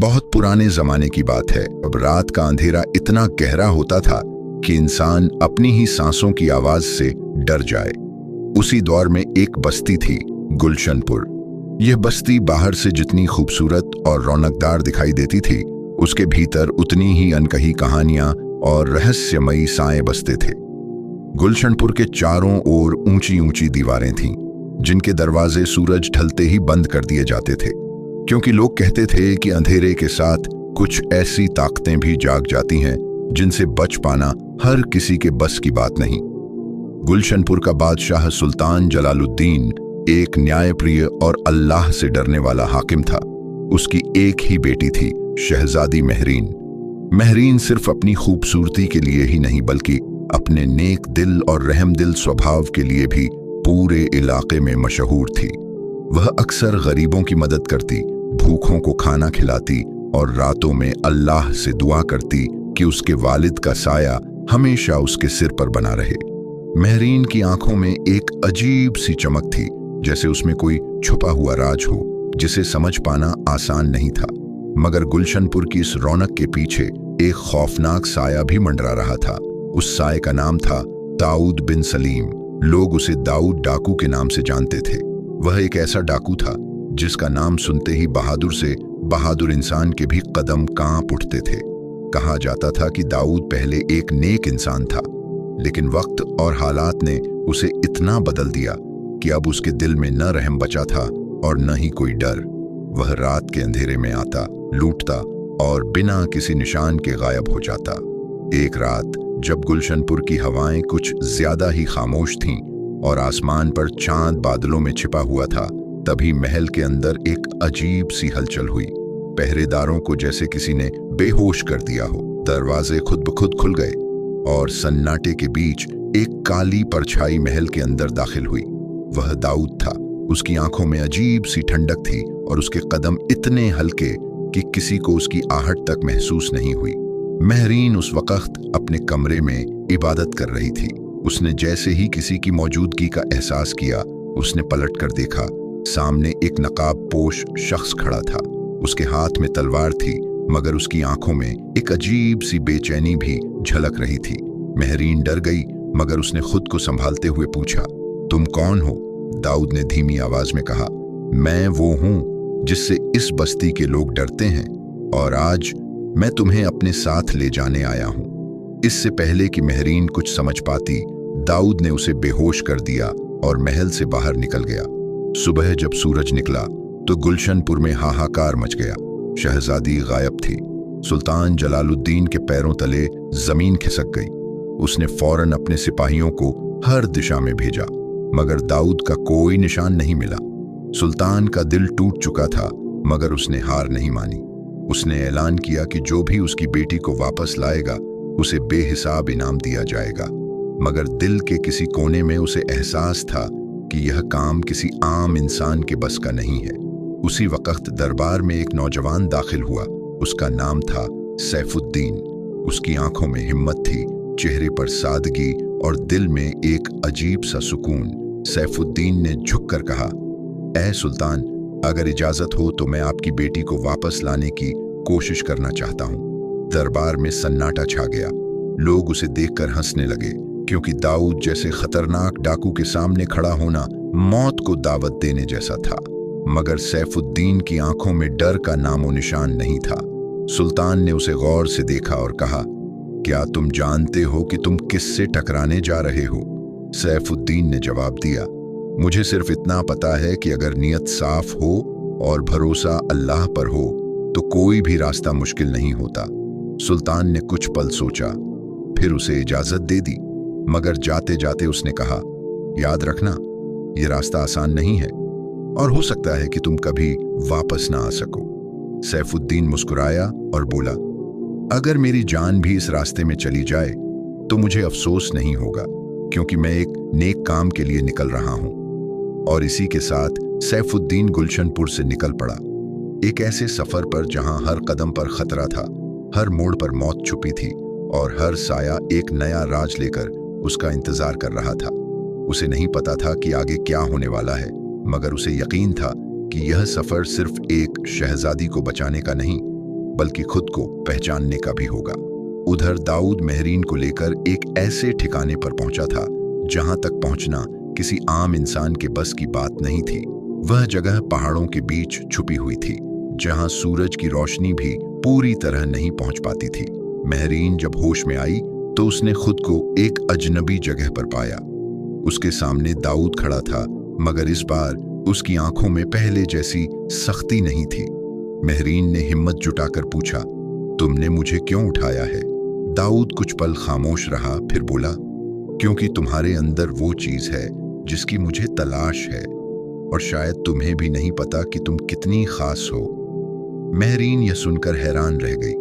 बहुत पुराने जमाने की बात है। अब रात का अंधेरा इतना गहरा होता था कि इंसान अपनी ही सांसों की आवाज से डर जाए। उसी दौर में एक बस्ती थी, गुलशनपुर। यह बस्ती बाहर से जितनी खूबसूरत और रौनकदार दिखाई देती थी, उसके भीतर उतनी ही अनकही कहानियां और रहस्यमयी साएं बसते थे। गुलशनपुर के चारों ओर ऊंची ऊंची दीवारें थीं, जिनके दरवाजे सूरज ढलते ही बंद कर दिए जाते थे, क्योंकि लोग कहते थे कि अंधेरे के साथ कुछ ऐसी ताकतें भी जाग जाती हैं जिनसे बच पाना हर किसी के बस की बात नहीं। गुलशनपुर का बादशाह सुल्तान जलालुद्दीन एक न्यायप्रिय और अल्लाह से डरने वाला हाकिम था। उसकी एक ही बेटी थी, शहजादी महरीन। महरीन सिर्फ अपनी खूबसूरती के लिए ही नहीं, बल्कि अपने नेक दिल और रहमदिल स्वभाव के लिए भी पूरे इलाके में मशहूर थी। वह अक्सर गरीबों की मदद करती, भूखों को खाना खिलाती और रातों में अल्लाह से दुआ करती कि उसके वालिद का साया हमेशा उसके सिर पर बना रहे। महरीन की आंखों में एक अजीब सी चमक थी, जैसे उसमें कोई छुपा हुआ राज हो जिसे समझ पाना आसान नहीं था। मगर गुलशनपुर की इस रौनक के पीछे एक खौफनाक साया भी मंडरा रहा था। उस साये का नाम था दाऊद बिन सलीम। लोग उसे दाऊद डाकू के नाम से जानते थे। वह एक ऐसा डाकू था जिसका नाम सुनते ही बहादुर से बहादुर इंसान के भी कदम कांप उठते थे। कहा जाता था कि दाऊद पहले एक नेक इंसान था, लेकिन वक्त और हालात ने उसे इतना बदल दिया कि अब उसके दिल में न रहम बचा था और न ही कोई डर। वह रात के अंधेरे में आता, लूटता और बिना किसी निशान के गायब हो जाता। एक रात जब गुलशनपुर की हवाएं कुछ ज्यादा ही खामोश थीं और आसमान पर चांद बादलों में छिपा हुआ था, तभी महल के अंदर एक अजीब सी हलचल हुई। पहरेदारों को जैसे किसी ने बेहोश कर दिया हो। दरवाजे खुद ब खुद खुल गए और सन्नाटे के बीच एक काली परछाई महल के अंदर दाखिल हुई। वह दाऊद था। उसकी आंखों में अजीब सी ठंडक थी और उसके कदम इतने हल्के कि किसी को उसकी आहट तक महसूस नहीं हुई। महरीन उस वक्त अपने कमरे में इबादत कर रही थी। उसने जैसे ही किसी की मौजूदगी का एहसास किया, उसने पलट कर देखा। सामने एक नकाब पोश शख्स खड़ा था। उसके हाथ में तलवार थी, मगर उसकी आंखों में एक अजीब सी बेचैनी भी झलक रही थी। महरीन डर गई, मगर उसने खुद को संभालते हुए पूछा, तुम कौन हो? दाऊद ने धीमी आवाज में कहा, मैं वो हूं जिससे इस बस्ती के लोग डरते हैं, और आज मैं तुम्हें अपने साथ ले जाने आया हूं। इससे पहले कि महरीन कुछ समझ पाती, दाऊद ने उसे बेहोश कर दिया और महल से बाहर निकल गया। सुबह जब सूरज निकला तो गुलशनपुर में हाहाकार मच गया। शहजादी गायब थी। सुल्तान जलालुद्दीन के पैरों तले जमीन खिसक गई। उसने फौरन अपने सिपाहियों को हर दिशा में भेजा, मगर दाऊद का कोई निशान नहीं मिला। सुल्तान का दिल टूट चुका था, मगर उसने हार नहीं मानी। उसने ऐलान किया कि जो भी उसकी बेटी को वापस लाएगा, उसे बेहिसाब इनाम दिया जाएगा। मगर दिल के किसी कोने में उसे एहसास था कि यह काम किसी आम इंसान के बस का नहीं है। उसी वक्त दरबार में एक नौजवान दाखिल हुआ। उसका नाम था सैफुद्दीन। उसकी आंखों में हिम्मत थी, चेहरे पर सादगी और दिल में एक अजीब सा सुकून। सैफुद्दीन ने झुककर कहा, ऐ सुल्तान, अगर इजाजत हो तो मैं आपकी बेटी को वापस लाने की कोशिश करना चाहता हूं। दरबार में सन्नाटा छा गया। लोग उसे देखकर हंसने लगे, क्योंकि दाऊद जैसे खतरनाक डाकू के सामने खड़ा होना मौत को दावत देने जैसा था। मगर सैफुद्दीन की आंखों में डर का नामो निशान नहीं था। सुल्तान ने उसे गौर से देखा और कहा, क्या तुम जानते हो कि तुम किससे टकराने जा रहे हो? सैफुद्दीन ने जवाब दिया, मुझे सिर्फ इतना पता है कि अगर नियत साफ हो और भरोसा अल्लाह पर हो तो कोई भी रास्ता मुश्किल नहीं होता। सुल्तान ने कुछ पल सोचा, फिर उसे इजाजत दे दी, मगर जाते जाते उसने कहा, याद रखना, यह रास्ता आसान नहीं है और हो सकता है कि तुम कभी वापस ना आ सको। सैफुद्दीन मुस्कुराया और बोला, अगर मेरी जान भी इस रास्ते में चली जाए तो मुझे अफसोस नहीं होगा, क्योंकि मैं एक नेक काम के लिए निकल रहा हूं। और इसी के साथ सैफुद्दीन गुलशनपुर से निकल पड़ा, एक ऐसे सफर पर जहां हर कदम पर खतरा था, हर मोड़ पर मौत छुपी थी और हर साया एक नया राज लेकर उसका इंतजार कर रहा था। उसे नहीं पता था कि आगे क्या होने वाला है, मगर उसे यकीन था कि यह सफर सिर्फ एक शहजादी को बचाने का नहीं, बल्कि खुद को पहचानने का भी होगा। उधर दाऊद महरीन को लेकर एक ऐसे ठिकाने पर पहुंचा था जहां तक पहुंचना किसी आम इंसान के बस की बात नहीं थी। वह जगह पहाड़ों के बीच छुपी हुई थी, जहां सूरज की रोशनी भी पूरी तरह नहीं पहुंच पाती थी। महरीन जब होश में आई तो उसने खुद को एक अजनबी जगह पर पाया। उसके सामने दाऊद खड़ा था, मगर इस बार उसकी आंखों में पहले जैसी सख्ती नहीं थी। महरीन ने हिम्मत जुटाकर पूछा, तुमने मुझे क्यों उठाया है? दाऊद कुछ पल खामोश रहा, फिर बोला, क्योंकि तुम्हारे अंदर वो चीज है जिसकी मुझे तलाश है, और शायद तुम्हें भी नहीं पता कि तुम कितनी खास हो। महरीन यह सुनकर हैरान रह गई।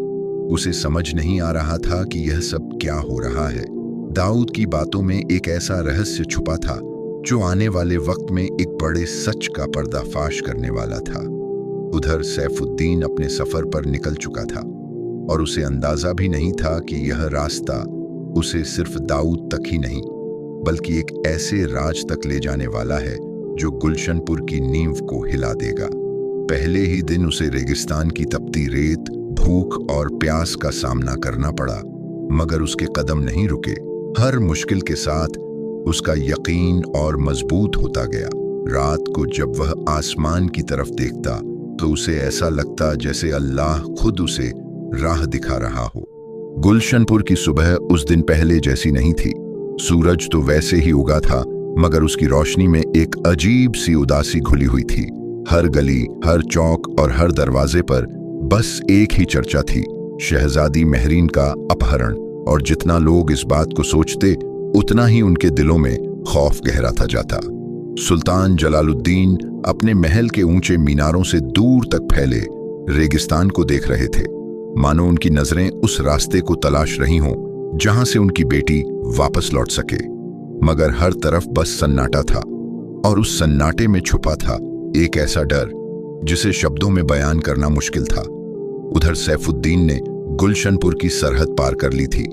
उसे समझ नहीं आ रहा था कि यह सब क्या हो रहा है। दाऊद की बातों में एक ऐसा रहस्य छुपा था जो आने वाले वक्त में एक बड़े सच का पर्दाफाश करने वाला था। उधर सैफुद्दीन अपने सफर पर निकल चुका था और उसे अंदाजा भी नहीं था कि यह रास्ता उसे सिर्फ दाऊद तक ही नहीं बल्कि एक ऐसे राज तक ले जाने वाला है जो गुलशनपुर की नींव को हिला देगा। पहले ही दिन उसे रेगिस्तान की तपती रेत, भूख और प्यास का सामना करना पड़ा, मगर उसके कदम नहीं रुके। हर मुश्किल के साथ उसका यकीन और मजबूत होता गया। रात को जब वह आसमान की तरफ देखता तो उसे ऐसा लगता जैसे अल्लाह खुद उसे राह दिखा रहा हो। गुलशनपुर की सुबह उस दिन पहले जैसी नहीं थी। सूरज तो वैसे ही उगा था, मगर उसकी रोशनी में एक अजीब सी उदासी घुली हुई थी। हर गली, हर चौक और हर दरवाजे पर बस एक ही चर्चा थी, शहजादी महरीन का अपहरण। और जितना लोग इस बात को सोचते, उतना ही उनके दिलों में खौफ गहराता जाता। सुल्तान जलालुद्दीन अपने महल के ऊंचे मीनारों से दूर तक फैले रेगिस्तान को देख रहे थे, मानो उनकी नजरें उस रास्ते को तलाश रही हों जहां से उनकी बेटी वापस लौट सके। मगर हर तरफ बस सन्नाटा था, और उस सन्नाटे में छुपा था एक ऐसा डर जिसे शब्दों में बयान करना मुश्किल था। उधर सैफुद्दीन ने गुलशनपुर की सरहद पार कर ली थी।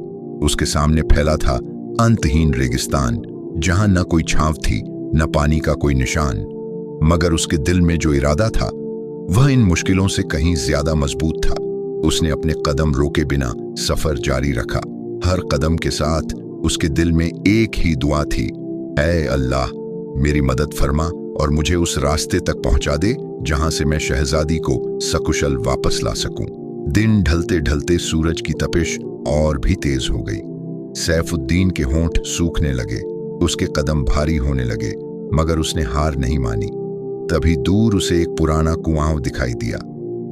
उसके सामने फैला था अंतहीन रेगिस्तान, जहां न कोई छांव थी, न पानी का कोई निशान। मगर उसके दिल में जो इरादा था वह इन मुश्किलों से कहीं ज्यादा मजबूत था। उसने अपने कदम रोके बिना सफर जारी रखा। हर कदम के साथ उसके दिल में एक ही दुआ थी, ऐ अल्लाह, मेरी मदद फरमा और मुझे उस रास्ते तक पहुंचा दे जहां से मैं शहजादी को सकुशल वापस ला सकूं। दिन ढलते ढलते सूरज की तपिश और भी तेज हो गई। सैफुद्दीन के होंठ सूखने लगे, उसके कदम भारी होने लगे, मगर उसने हार नहीं मानी। तभी दूर उसे एक पुराना कुआं दिखाई दिया।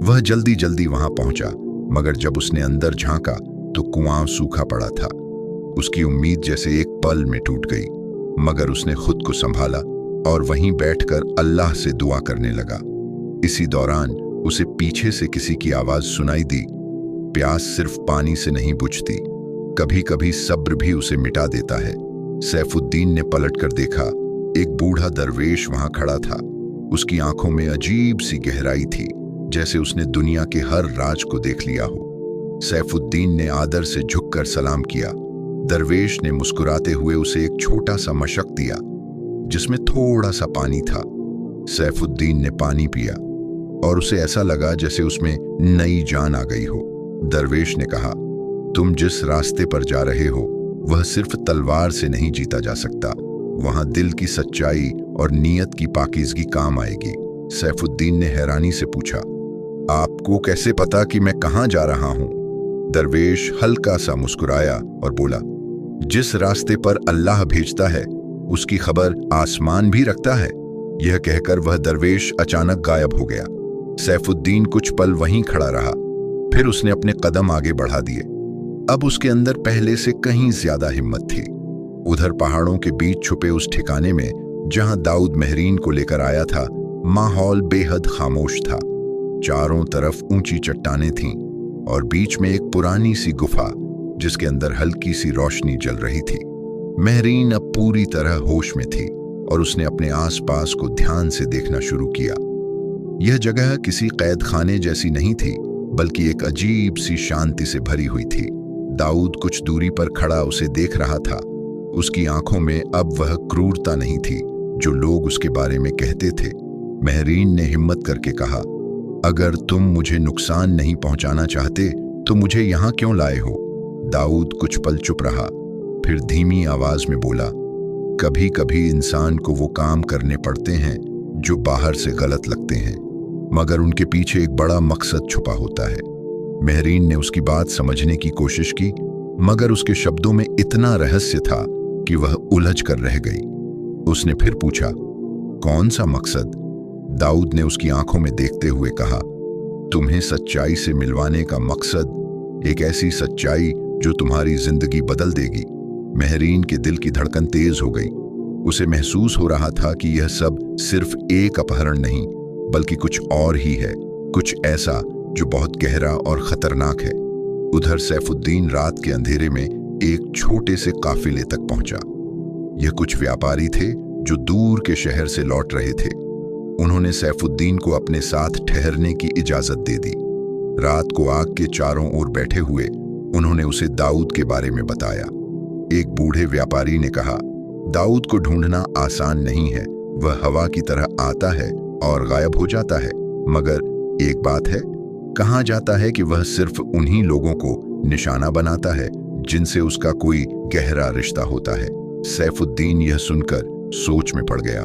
वह जल्दी जल्दी वहां पहुंचा, मगर जब उसने अंदर झांका तो कुआं सूखा पड़ा था। उसकी उम्मीद जैसे एक पल में टूट गई, मगर उसने खुद को संभाला और वहीं बैठकर अल्लाह से दुआ करने लगा। इसी दौरान उसे पीछे से किसी की आवाज सुनाई दी, प्यास सिर्फ पानी से नहीं बुझती, कभी कभी सब्र भी उसे मिटा देता है। सैफुद्दीन ने पलटकर देखा, एक बूढ़ा दरवेश वहां खड़ा था। उसकी आंखों में अजीब सी गहराई थी, जैसे उसने दुनिया के हर राज को देख लिया हो। सैफुद्दीन ने आदर से झुककर सलाम किया। दरवेश ने मुस्कुराते हुए उसे एक छोटा सा मशक दिया जिसमें थोड़ा सा पानी था। सैफुद्दीन ने पानी पिया और उसे ऐसा लगा जैसे उसमें नई जान आ गई हो। दरवेश ने कहा, तुम जिस रास्ते पर जा रहे हो वह सिर्फ तलवार से नहीं जीता जा सकता, वहां दिल की सच्चाई और नीयत की पाकीज़गी काम आएगी। सैफुद्दीन ने हैरानी से पूछा, आपको कैसे पता कि मैं कहां जा रहा हूं? दरवेश हल्का सा मुस्कुराया और बोला, जिस रास्ते पर अल्लाह भेजता है उसकी खबर आसमान भी रखता है। यह कहकर वह दरवेश अचानक गायब हो गया। सैफुद्दीन कुछ पल वहीं खड़ा रहा, फिर उसने अपने कदम आगे बढ़ा दिए। अब उसके अंदर पहले से कहीं ज्यादा हिम्मत थी। उधर पहाड़ों के बीच छुपे उस ठिकाने में जहां दाऊद महरीन को लेकर आया था, माहौल बेहद खामोश था। चारों तरफ ऊंची चट्टानें थीं और बीच में एक पुरानी सी गुफा जिसके अंदर हल्की सी रोशनी जल रही थी। महरीन अब पूरी तरह होश में थी और उसने अपने आसपास को ध्यान से देखना शुरू किया। यह जगह किसी कैद खाने जैसी नहीं थी, बल्कि एक अजीब सी शांति से भरी हुई थी। दाऊद कुछ दूरी पर खड़ा उसे देख रहा था। उसकी आंखों में अब वह क्रूरता नहीं थी जो लोग उसके बारे में कहते थे। महरीन ने हिम्मत करके कहा, अगर तुम मुझे नुकसान नहीं पहुंचाना चाहते तो मुझे यहां क्यों लाए हो? दाऊद कुछ पल चुप रहा, फिर धीमी आवाज में बोला, कभी कभी इंसान को वो काम करने पड़ते हैं जो बाहर से गलत लगते हैं, मगर उनके पीछे एक बड़ा मकसद छुपा होता है। महरीन ने उसकी बात समझने की कोशिश की, मगर उसके शब्दों में इतना रहस्य था कि वह उलझ कर रह गई। उसने फिर पूछा, कौन सा मकसद? दाऊद ने उसकी आंखों में देखते हुए कहा, तुम्हें सच्चाई से मिलवाने का मकसद, एक ऐसी सच्चाई जो तुम्हारी जिंदगी बदल देगी। महरीन के दिल की धड़कन तेज हो गई। उसे महसूस हो रहा था कि यह सब सिर्फ एक अपहरण नहीं, बल्कि कुछ और ही है, कुछ ऐसा जो बहुत गहरा और खतरनाक है। उधर सैफुद्दीन रात के अंधेरे में एक छोटे से काफिले तक पहुंचा। यह कुछ व्यापारी थे जो दूर के शहर से लौट रहे थे। उन्होंने सैफुद्दीन को अपने साथ ठहरने की इजाजत दे दी। रात को आग के चारों ओर बैठे हुए उन्होंने उसे दाऊद के बारे में बताया। एक बूढ़े व्यापारी ने कहा, दाऊद को ढूंढना आसान नहीं है, वह हवा की तरह आता है और गायब हो जाता है, मगर एक बात है, कहा जाता है कि वह सिर्फ उन्हीं लोगों को निशाना बनाता है जिनसे उसका कोई गहरा रिश्ता होता है। सैफुद्दीन यह सुनकर सोच में पड़ गया।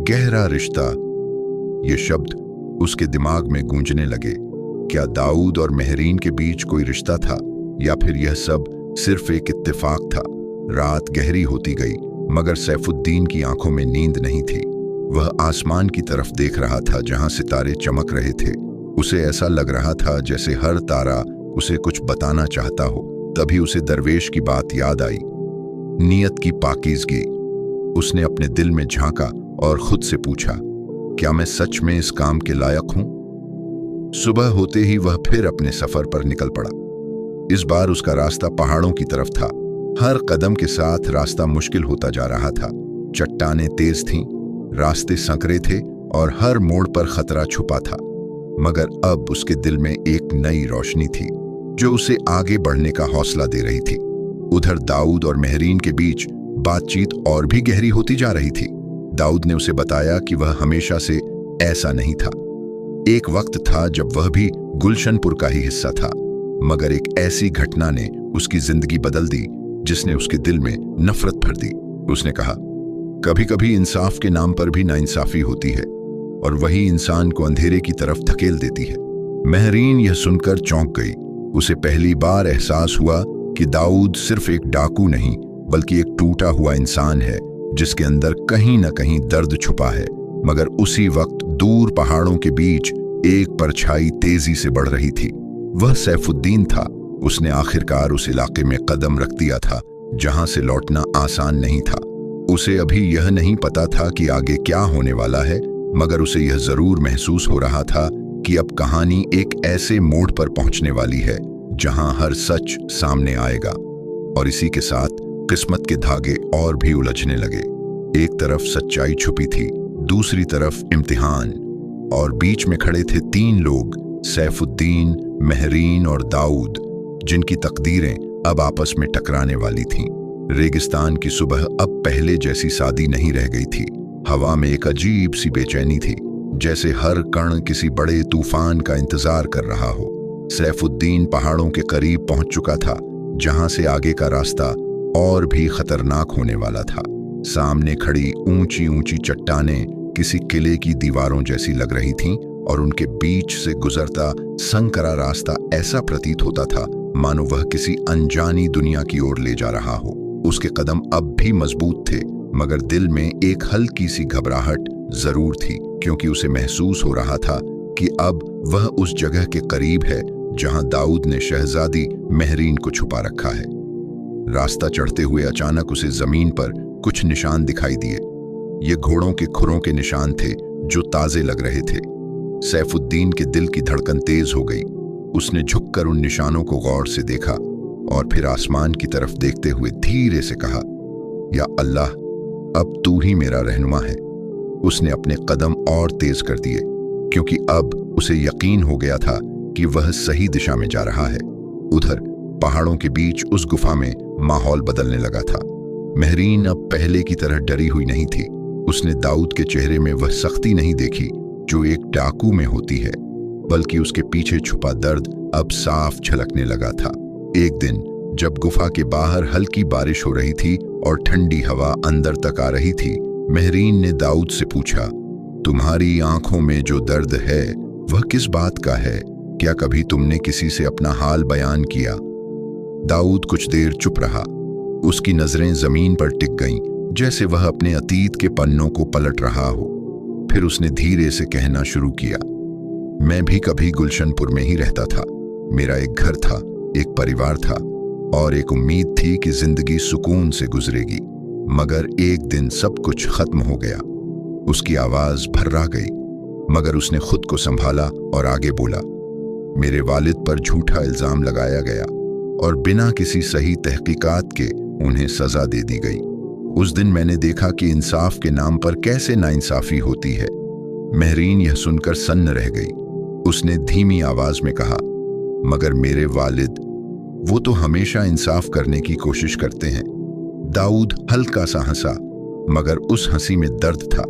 गहरा रिश्ता, ये शब्द उसके दिमाग में गूंजने लगे। क्या दाऊद और महरीन के बीच कोई रिश्ता था, या फिर यह सब सिर्फ एक इत्तेफाक था? रात गहरी होती गई, मगर सैफुद्दीन की आंखों में नींद नहीं थी। वह आसमान की तरफ देख रहा था जहां सितारे चमक रहे थे। उसे ऐसा लग रहा था जैसे हर तारा उसे कुछ बताना चाहता हो। तभी उसे दरवेश की बात याद आई, नियत की पाकीज़गी। उसने अपने दिल में झांका और खुद से पूछा, क्या मैं सच में इस काम के लायक हूं? सुबह होते ही वह फिर अपने सफर पर निकल पड़ा। इस बार उसका रास्ता पहाड़ों की तरफ था। हर कदम के साथ रास्ता मुश्किल होता जा रहा था। चट्टानें तेज थीं, रास्ते संकरे थे और हर मोड़ पर खतरा छुपा था। मगर अब उसके दिल में एक नई रोशनी थी जो उसे आगे बढ़ने का हौसला दे रही थी। उधर दाऊद और महरीन के बीच बातचीत और भी गहरी होती जा रही थी। दाऊद ने उसे बताया कि वह हमेशा से ऐसा नहीं था। एक वक्त था जब वह भी गुलशनपुर का ही हिस्सा था, मगर एक ऐसी घटना ने उसकी जिंदगी बदल दी जिसने उसके दिल में नफरत भर दी। उसने कहा, कभी कभी इंसाफ के नाम पर भी नाइंसाफी होती है और वही इंसान को अंधेरे की तरफ धकेल देती है। महरीन यह सुनकर चौंक गई। उसे पहली बार एहसास हुआ कि दाऊद सिर्फ एक डाकू नहीं, बल्कि एक टूटा हुआ इंसान है जिसके अंदर कहीं न कहीं दर्द छुपा है। मगर उसी वक्त दूर पहाड़ों के बीच एक परछाई तेजी से बढ़ रही थी। वह सैफुद्दीन था। उसने आखिरकार उस इलाके में कदम रख दिया था जहां से लौटना आसान नहीं था। उसे अभी यह नहीं पता था कि आगे क्या होने वाला है, मगर उसे यह जरूर महसूस हो रहा था कि अब कहानी एक ऐसे मोड़ पर पहुंचने वाली है जहां हर सच सामने आएगा। और इसी के साथ किस्मत के धागे और भी उलझने लगे। एक तरफ सच्चाई छुपी थी, दूसरी तरफ इम्तिहान, और बीच में खड़े थे तीन लोग, सैफुद्दीन, महरीन और दाऊद, जिनकी तकदीरें अब आपस में टकराने वाली थीं। रेगिस्तान की सुबह अब पहले जैसी सादी नहीं रह गई थी। हवा में एक अजीब सी बेचैनी थी, जैसे हर कण किसी बड़े तूफान का इंतजार कर रहा हो। सैफुद्दीन पहाड़ों के करीब पहुंच चुका था, जहां से आगे का रास्ता और भी खतरनाक होने वाला था। सामने खड़ी ऊंची ऊंची चट्टानें किसी किले की दीवारों जैसी लग रही थीं, और उनके बीच से गुजरता संकरा रास्ता ऐसा प्रतीत होता था मानो वह किसी अनजानी दुनिया की ओर ले जा रहा हो। उसके कदम अब भी मजबूत थे, मगर दिल में एक हल्की सी घबराहट जरूर थी, क्योंकि उसे महसूस हो रहा था कि अब वह उस जगह के करीब है जहां दाऊद ने शहजादी महरीन को छुपा रखा है। रास्ता चढ़ते हुए अचानक उसे जमीन पर कुछ निशान दिखाई दिए। ये घोड़ों के खुरों के निशान थे जो ताजे लग रहे थे। सैफुद्दीन के दिल की धड़कन तेज हो गई। उसने झुककर उन निशानों को गौर से देखा और फिर आसमान की तरफ देखते हुए धीरे से कहा, या अल्लाह, अब तू ही मेरा रहनुमा है। उसने अपने कदम और तेज कर दिए, क्योंकि अब उसे यकीन हो गया था कि वह सही दिशा में जा रहा है। उधर पहाड़ों के बीच उस गुफा में माहौल बदलने लगा था। महरीन अब पहले की तरह डरी हुई नहीं थी। उसने दाऊद के चेहरे में वह सख्ती नहीं देखी जो एक डाकू में होती है। बल्कि उसके पीछे छुपा दर्द अब साफ झलकने लगा था। एक दिन जब गुफा के बाहर हल्की बारिश हो रही थी और ठंडी हवा अंदर तक आ रही थी, महरीन ने दाऊद से पूछा, तुम्हारी आंखों में जो दर्द है वह किस बात का है? क्या कभी तुमने किसी से अपना हाल बयान किया? दाऊद कुछ देर चुप रहा। उसकी नजरें जमीन पर टिक गईं, जैसे वह अपने अतीत के पन्नों को पलट रहा हो। फिर उसने धीरे से कहना शुरू किया, मैं भी कभी गुलशनपुर में ही रहता था। मेरा एक घर था, एक परिवार था और एक उम्मीद थी कि जिंदगी सुकून से गुजरेगी। मगर एक दिन सब कुछ खत्म हो गया। उसकी आवाज भर्रा गई, मगर उसने खुद को संभाला और आगे बोला, मेरे वालिद पर झूठा इल्जाम लगाया गया और बिना किसी सही तहकीकात के उन्हें सजा दे दी गई। उस दिन मैंने देखा कि इंसाफ के नाम पर कैसे नाइंसाफी होती है। महरीन यह सुनकर सन्न रह गई। उसने धीमी आवाज में कहा, मगर मेरे वालिद, वो तो हमेशा इंसाफ करने की कोशिश करते हैं। दाऊद हल्का सा हंसा, मगर उस हंसी में दर्द था।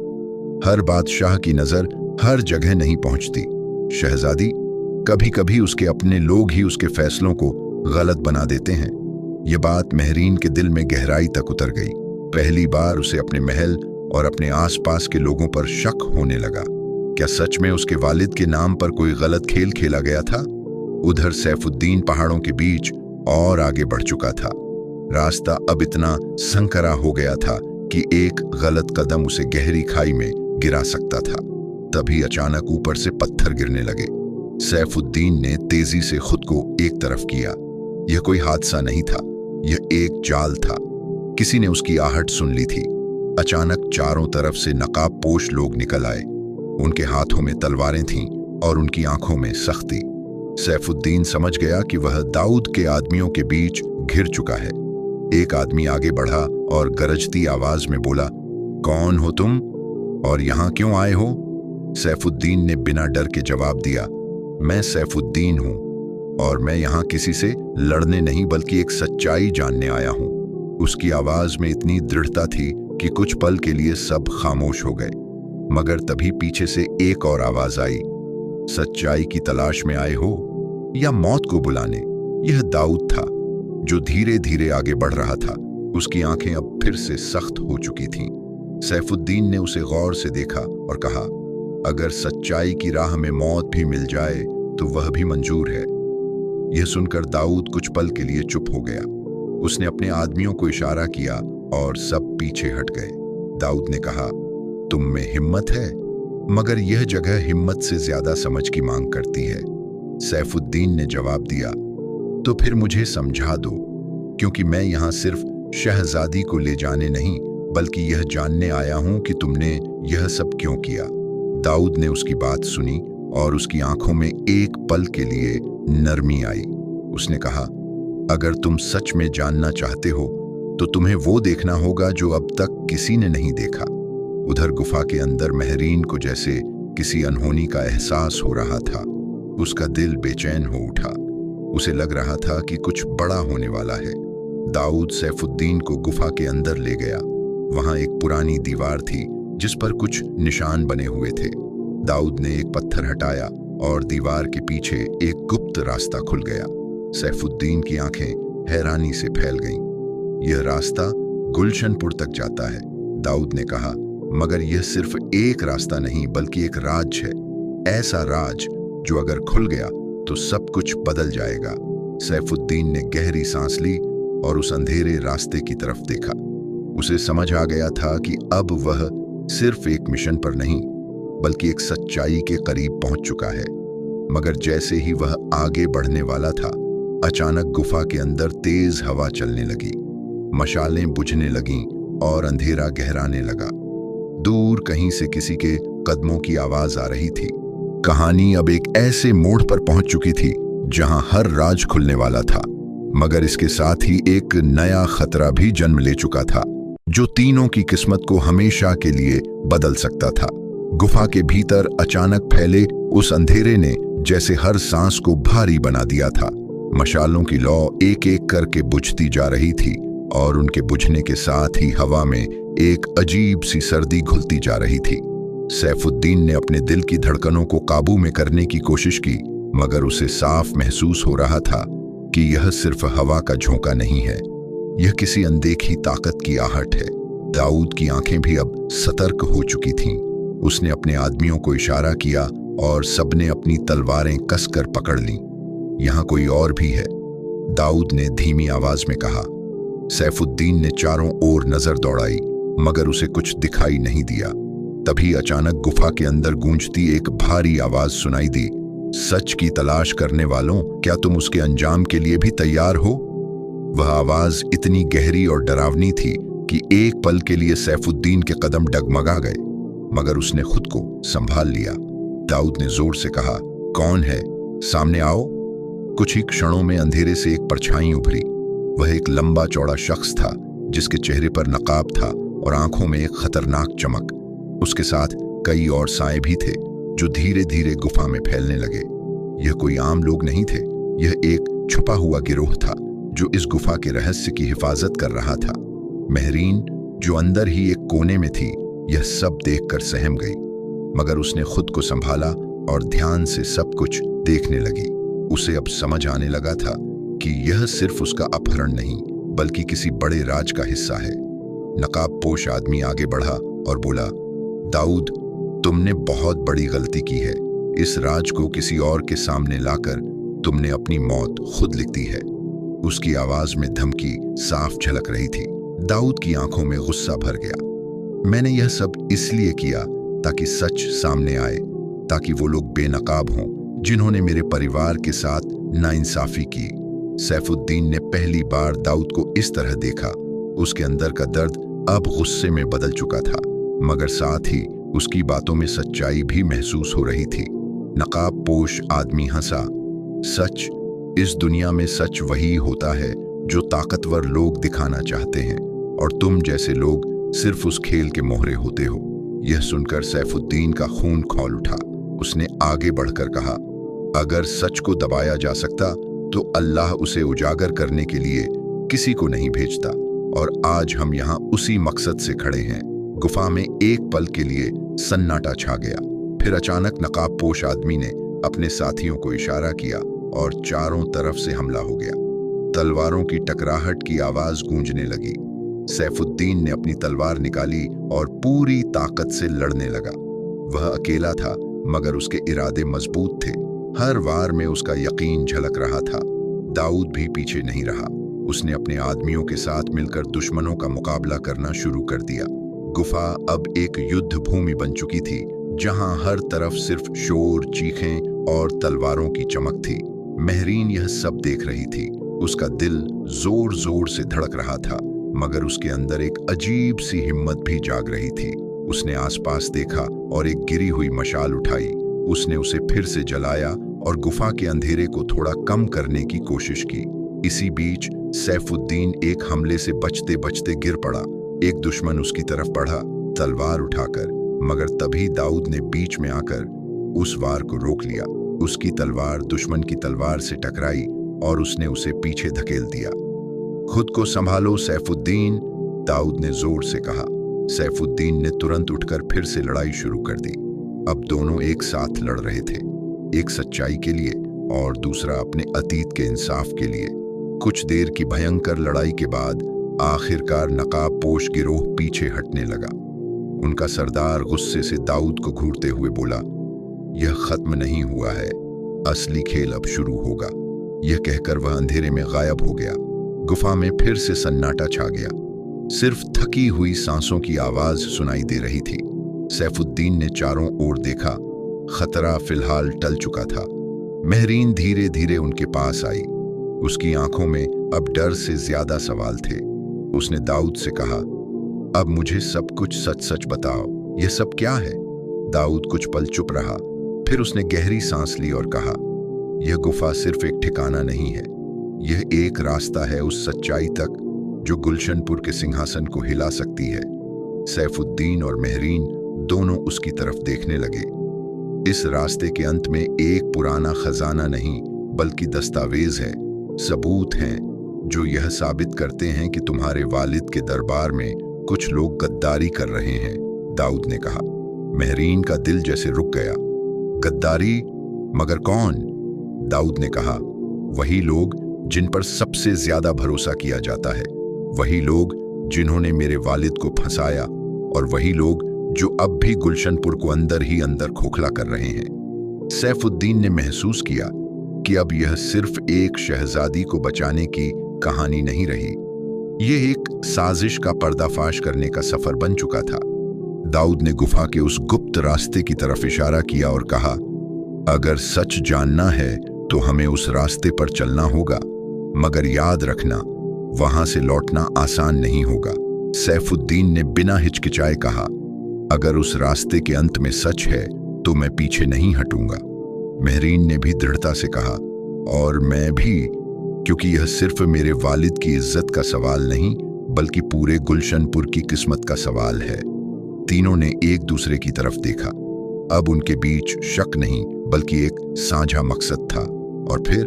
हर बादशाह की नजर हर जगह नहीं पहुंचती शहजादी। कभी कभी उसके अपने लोग ही उसके फैसलों को गलत बना देते हैं। यह बात महरीन के दिल में गहराई तक उतर गई। पहली बार उसे अपने महल और अपने आसपास के लोगों पर शक होने लगा। क्या सच में उसके वालिद के नाम पर कोई गलत खेल खेला गया था? उधर सैफुद्दीन पहाड़ों के बीच और आगे बढ़ चुका था। रास्ता अब इतना संकरा हो गया था कि एक गलत कदम उसे गहरी खाई में गिरा सकता था। तभी अचानक ऊपर से पत्थर गिरने लगे। सैफुद्दीन ने तेजी से खुद को एक तरफ किया। यह कोई हादसा नहीं था, यह एक जाल था। किसी ने उसकी आहट सुन ली थी। अचानक चारों तरफ से नकाबपोश लोग निकल आए। उनके हाथों में तलवारें थीं और उनकी आंखों में सख्ती। सैफुद्दीन समझ गया कि वह दाऊद के आदमियों के बीच घिर चुका है। एक आदमी आगे बढ़ा और गरजती आवाज में बोला, कौन हो तुम और यहां क्यों आए हो? सैफुद्दीन ने बिना डर के जवाब दिया, मैं सैफुद्दीन हूं और मैं यहां किसी से लड़ने नहीं बल्कि एक सच्चाई जानने आया हूं। उसकी आवाज में इतनी दृढ़ता थी कि कुछ पल के लिए सब खामोश हो गए। मगर तभी पीछे से एक और आवाज आई, सच्चाई की तलाश में आए हो या मौत को बुलाने? यह दाऊद था जो धीरे धीरे आगे बढ़ रहा था। उसकी आंखें अब फिर से सख्त हो चुकी थीं। सैफुद्दीन ने उसे गौर से देखा और कहा, अगर सच्चाई की राह में मौत भी मिल जाए तो वह भी मंजूर है। यह सुनकर दाऊद कुछ पल के लिए चुप हो गया। उसने अपने आदमियों को इशारा किया और सब पीछे हट गए। दाऊद ने कहा, तुम में हिम्मत है, मगर यह जगह हिम्मत से ज्यादा समझ की मांग करती है। सैफुद्दीन ने जवाब दिया, तो फिर मुझे समझा दो, क्योंकि मैं यहां सिर्फ शहजादी को ले जाने नहीं बल्कि यह जानने आया हूं कि तुमने यह सब क्यों किया। दाऊद ने उसकी बात सुनी और उसकी आंखों में एक पल के लिए नरमी आई। उसने कहा, अगर तुम सच में जानना चाहते हो तो तुम्हें वो देखना होगा जो अब तक किसी ने नहीं देखा। उधर गुफा के अंदर महरीन को जैसे किसी अनहोनी का एहसास हो रहा था। उसका दिल बेचैन हो उठा। उसे लग रहा था कि कुछ बड़ा होने वाला है। दाऊद सैफुद्दीन को गुफा के अंदर ले गया। वहां एक पुरानी दीवार थी जिस पर कुछ निशान बने हुए थे। दाऊद ने एक पत्थर हटाया और दीवार के पीछे एक गुप्त रास्ता खुल गया। सैफुद्दीन की आंखें हैरानी से फैल गईं। यह रास्ता गुलशनपुर तक जाता है, दाऊद ने कहा, मगर यह सिर्फ एक रास्ता नहीं बल्कि एक राज है। ऐसा राज जो अगर खुल गया तो सब कुछ बदल जाएगा। सैफुद्दीन ने गहरी सांस ली और उस अंधेरे रास्ते की तरफ देखा। उसे समझ आ गया था कि अब वह सिर्फ एक मिशन पर नहीं बल्कि एक सच्चाई के करीब पहुंच चुका है। मगर जैसे ही वह आगे बढ़ने वाला था, अचानक गुफा के अंदर तेज हवा चलने लगी। मशालें बुझने लगीं और अंधेरा गहराने लगा। दूर कहीं से किसी के कदमों की आवाज आ रही थी। कहानी अब एक ऐसे मोड़ पर पहुंच चुकी थी जहां हर राज खुलने वाला था, मगर इसके साथ ही एक नया खतरा भी जन्म ले चुका था जो तीनों की किस्मत को हमेशा के लिए बदल सकता था। गुफा के भीतर अचानक फैले उस अंधेरे ने जैसे हर सांस को भारी बना दिया था। मशालों की लौ एक एक करके बुझती जा रही थी और उनके बुझने के साथ ही हवा में एक अजीब सी सर्दी घुलती जा रही थी। सैफुद्दीन ने अपने दिल की धड़कनों को काबू में करने की कोशिश की, मगर उसे साफ महसूस हो रहा था कि यह सिर्फ हवा का झोंका नहीं है, यह किसी अनदेखी ताकत की आहट है। दाऊद की आंखें भी अब सतर्क हो चुकी थीं। उसने अपने आदमियों को इशारा किया और सबने अपनी तलवारें कसकर पकड़ लीं। यहाँ कोई और भी है, दाऊद ने धीमी आवाज में कहा। सैफुद्दीन ने चारों ओर नजर दौड़ाई, मगर उसे कुछ दिखाई नहीं दिया। तभी अचानक गुफा के अंदर गूंजती एक भारी आवाज सुनाई दी। सच की तलाश करने वालों, क्या तुम उसके अंजाम के लिए भी तैयार हो? वह आवाज इतनी गहरी और डरावनी थी कि एक पल के लिए सैफुद्दीन के कदम डगमगा गए, मगर उसने खुद को संभाल लिया। दाऊद ने जोर से कहा, कौन है? सामने आओ। कुछ ही क्षणों में अंधेरे से एक परछाई उभरी। वह एक लंबा चौड़ा शख्स था, जिसके चेहरे पर नकाब था और आंखों में एक खतरनाक चमक। उसके साथ कई और साए भी थे, जो धीरे धीरे गुफा में फैलने लगे। यह कोई आम लोग नहीं थे, यह एक छुपा हुआ गिरोह था, जो इस गुफा के रहस्य की हिफाजत कर रहा था। महरीन, जो अंदर ही एक कोने में थी, यह सब देखकर सहम गई, मगर उसने खुद को संभाला और ध्यान से सब कुछ देखने लगी। उसे अब समझ आने लगा था कि यह सिर्फ उसका अपहरण नहीं, बल्कि किसी बड़े राज का हिस्सा है। नकाबपोश आदमी आगे बढ़ा और बोला, दाऊद, तुमने बहुत बड़ी गलती की है। इस राज को किसी और के सामने लाकर तुमने अपनी मौत खुद लिख दी है। उसकी आवाज में धमकी साफ झलक रही थी। दाऊद की आंखों में गुस्सा भर गया। मैंने यह सब इसलिए किया ताकि सच सामने आए, ताकि वो लोग बेनकाब हों जिन्होंने मेरे परिवार के साथ नाइंसाफी की। सैफुद्दीन ने पहली बार दाऊद को इस तरह देखा। उसके अंदर का दर्द अब गुस्से में बदल चुका था, मगर साथ ही उसकी बातों में सच्चाई भी महसूस हो रही थी। नकाबपोश आदमी हंसा। सच, इस दुनिया में सच वही होता है जो ताकतवर लोग दिखाना चाहते हैं, और तुम जैसे लोग सिर्फ उस खेल के मोहरे होते हो। यह सुनकर सैफुद्दीन का खून खौल उठा। उसने आगे बढ़कर कहा, अगर सच को दबाया जा सकता तो अल्लाह उसे उजागर करने के लिए किसी को नहीं भेजता, और आज हम यहाँ उसी मकसद से खड़े हैं। गुफा में एक पल के लिए सन्नाटा छा गया। फिर अचानक नकाबपोश आदमी ने अपने साथियों को इशारा किया और चारों तरफ से हमला हो गया। तलवारों की टकराहट की आवाज गूंजने लगी। सैफुद्दीन ने अपनी तलवार निकाली और पूरी ताकत से लड़ने लगा। वह अकेला था, मगर उसके इरादे मजबूत थे। हर वार में उसका यकीन झलक रहा था। दाऊद भी पीछे नहीं रहा। उसने अपने आदमियों के साथ मिलकर दुश्मनों का मुकाबला करना शुरू कर दिया। गुफा अब एक युद्ध भूमि बन चुकी थी, जहां हर तरफ सिर्फ शोर, चीखें और तलवारों की चमक थी। महरीन यह सब देख रही थी। उसका दिल जोर जोर से धड़क रहा था, मगर उसके अंदर एक अजीब सी हिम्मत भी जाग रही थी। उसने आसपास देखा और एक गिरी हुई मशाल उठाई। उसने उसे फिर से जलाया और गुफा के अंधेरे को थोड़ा कम करने की कोशिश की। इसी बीच सैफुद्दीन एक हमले से बचते बचते गिर पड़ा। एक दुश्मन उसकी तरफ बढ़ा, तलवार उठाकर, मगर तभी दाऊद ने बीच में आकर उस वार को रोक लिया। उसकी तलवार दुश्मन की तलवार से टकराई और उसने उसे पीछे धकेल दिया। खुद को संभालो सैफुद्दीन, दाऊद ने जोर से कहा। सैफुद्दीन ने तुरंत उठकर फिर से लड़ाई शुरू कर दी। अब दोनों एक साथ लड़ रहे थे, एक सच्चाई के लिए और दूसरा अपने अतीत के इंसाफ के लिए। कुछ देर की भयंकर लड़ाई के बाद आखिरकार नकाबपोश गिरोह पीछे हटने लगा। उनका सरदार गुस्से से दाऊद को घूरते हुए बोला, यह खत्म नहीं हुआ है, असली खेल अब शुरू होगा। यह कहकर वह अंधेरे में गायब हो गया। गुफा में फिर से सन्नाटा छा गया। सिर्फ थकी हुई सांसों की आवाज सुनाई दे रही थी। सैफुद्दीन ने चारों ओर देखा। खतरा फिलहाल टल चुका था। महरीन धीरे धीरे उनके पास आई। उसकी आंखों में अब डर से ज्यादा सवाल थे। उसने दाऊद से कहा, अब मुझे सब कुछ सच सच बताओ, यह सब क्या है? दाऊद कुछ पल चुप रहा, फिर उसने गहरी सांस ली और कहा, यह गुफा सिर्फ एक ठिकाना नहीं है, यह एक रास्ता है उस सच्चाई तक जो गुलशनपुर के सिंहासन को हिला सकती है। सैफुद्दीन और महरीन दोनों उसकी तरफ देखने लगे। इस रास्ते के अंत में एक पुराना खजाना नहीं, बल्कि दस्तावेज है, सबूत हैं जो यह साबित करते हैं कि तुम्हारे वालिद के दरबार में कुछ लोग गद्दारी कर रहे हैं, दाऊद ने कहा। महरीन का दिल जैसे रुक गया। गद्दारी? मगर कौन? दाऊद ने कहा, वही लोग जिन पर सबसे ज्यादा भरोसा किया जाता है, वही लोग जिन्होंने मेरे वालिद को फंसाया, और वही लोग जो अब भी गुलशनपुर को अंदर ही अंदर खोखला कर रहे हैं। सैफुद्दीन ने महसूस किया कि अब यह सिर्फ एक शहजादी को बचाने की कहानी नहीं रही, यह एक साजिश का पर्दाफाश करने का सफर बन चुका था। दाऊद ने गुफा के उस गुप्त रास्ते की तरफ इशारा किया और कहा, अगर सच जानना है तो हमें उस रास्ते पर चलना होगा, मगर याद रखना वहां से लौटना आसान नहीं होगा। सैफुद्दीन ने बिना हिचकिचाए कहा, अगर उस रास्ते के अंत में सच है तो मैं पीछे नहीं हटूंगा। महरीन ने भी दृढ़ता से कहा, और मैं भी, क्योंकि यह सिर्फ मेरे वालिद की इज्जत का सवाल नहीं बल्कि पूरे गुलशनपुर की किस्मत का सवाल है। तीनों ने एक दूसरे की तरफ देखा। अब उनके बीच शक नहीं बल्कि एक साझा मकसद था। और फिर